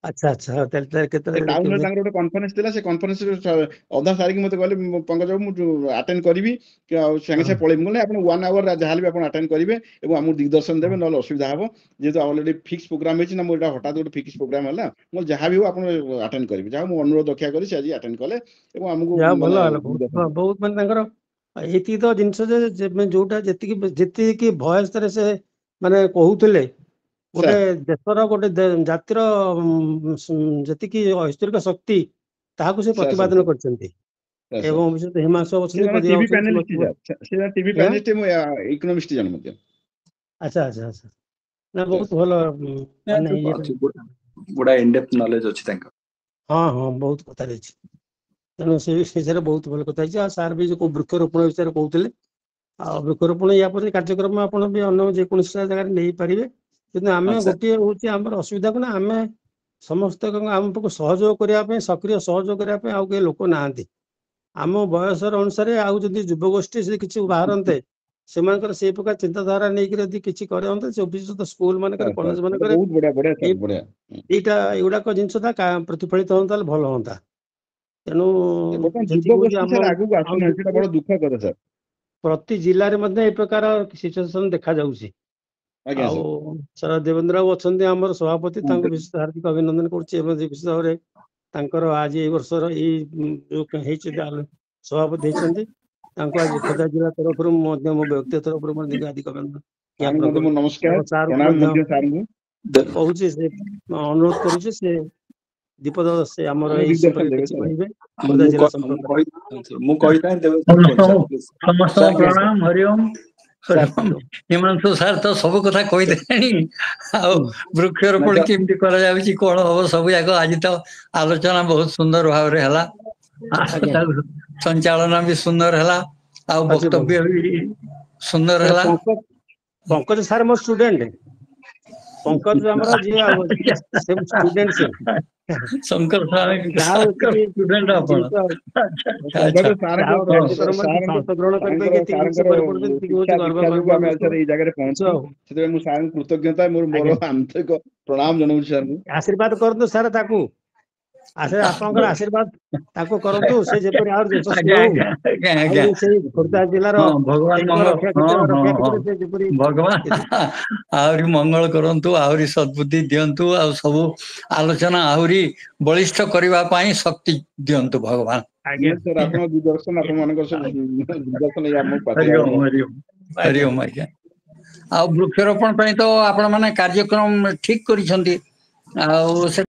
अच्छा अच्छा केते टाउन रे तांगर गोटे कॉन्फ्रेंस थिला से कॉन्फ्रेंस अधा सारी कि मते कहले पंकज मु अटेंड करबी कि संगे से पळे मुले आपण 1 आवर जहाल भी आपण अटेंड करिवे एवं हमु दिग्दर्शन देबे न असुविधा हबो जेतो ऑलरेडी फिक्स प्रोग्राम हेछि ना मोटा हटात गोटे फिक्स प्रोग्राम हला मो जहा भी हो आपण अटेंड करबी जा मु अनुरोध रक्षा करी से आज अटेंड कले एवं हमु बहुत मन तांगर एति तो जिंस जे जोटा जेति कि भॉइस तरे से माने कहउतले गोटे देशर गोटे जातिर जतिकि हिस्टोरिक शक्ति ताहाकु से प्रतिपादन करछन्ती एवं विशेष हिमांशु अछन्ती टीवी पैनलिस्ट से टीवी पैनलिस्ट मो इकोनॉमिस्ट जन मते अच्छा अच्छा अच्छा ना बहुत भलो माने ये बड़ा इन डेप्थ नॉलेज अछि तांका हां हां बहुत कथा रहछि तनो से विषय रे बहुत भलो कथा अछि आ सार भी जो वृक्षरोपण विषय कहउतले आ वृक्षरोपण या पर कार्यक्रम आपण भी अन्य जे कोन जगह नै परिबे किंतु आमे गोटे होची हमर असुविधा कोना आमे समस्त हमको सहयोग करिया सक्रिय सहयोग करिया आउ के लोक नांती आम बयसर अनुसार आउ जदि युवगोष्ठी से किछि बाहरंते से मानकर से प्रकार चिंताधारा नै कि यदि किछि करंते से विशेषतः स्कूल मानकर कॉलेज मानकर बहुत बढ़िया बढ़िया बढ़िया एटा एगुडा को जिंस था प्रतिफलित होता भल होता तेनु युवगोष्ठी सर आगु आसुना सेटा बड़ दुख करे सर प्रति जिल्ला रे मध्ये ए प्रकार सिचुएशन देखा जाउछि सर देवेंद्र बाबू अच्छा आम सभापति विशेष हार्दिक अभिनंदन विशेष भाव में आज ए वर्षर सभापति आज खोर्धा जिला तरफ मो व्यक्ति तरफ हार्दिक अभिनंदन नमस्कार कहूँ अनुरोध करुचे से दीपद से आमर खोर्धा जिला प्रणाम हरिओम हिमांशु सार तो सब कथा कहीदे वृक्षरोपण केमती कौन हम सब जाक आज तो आलोचना बहुत सुंदर भाव संचालन भी सुंदर है आ वक्तव्य भी सुंदर है। पंकज सर मो स्टूडेंट पंकज हमरा जे सेम स्टूडेंट से शंकर स्टूडेंट अपन ସର୍ବତ ସାରଙ୍କ ଗ୍ରହଣ କରିବେ ଏଇ ଜାଗାରେ ପହଞ୍ଚୁ ସେଥିପାଇଁ ମୁଁ ସାରଙ୍କୁ କୃତଜ୍ଞତା ମୋର ଆନ୍ତରିକ ପ୍ରଣାମ ଜଣାଉଛି ସାରଙ୍କୁ। ଆଶୀର୍ବାଦ କରନ୍ତୁ ସାର୍ ତାକୁ ଆପଣଙ୍କର ଆଶୀର୍ବାଦ ତାକୁ କରନ୍ତୁ ସେ ଯେପରି ଆହୁରି ଯଶସ୍ୱୀ ହଉ ସେଇ ଖୋର୍ଦ୍ଧା ଜିଲ୍ଲାର भगवान आहरी मंगल करंतु आहरी सद्बुद्धि दियंतु आ सबु आलोचना आहरी बलिष्ठ करबा पई शक्ति दियंतु भगवान। सर आपण दिदर्शन आपण मानकर दिदर्शन या हम हरि ओम हरि ओम हरि ओम आज्ञा। आ वृक्षारोपण पई तो आपण माने कार्यक्रम ठीक करिसंती आ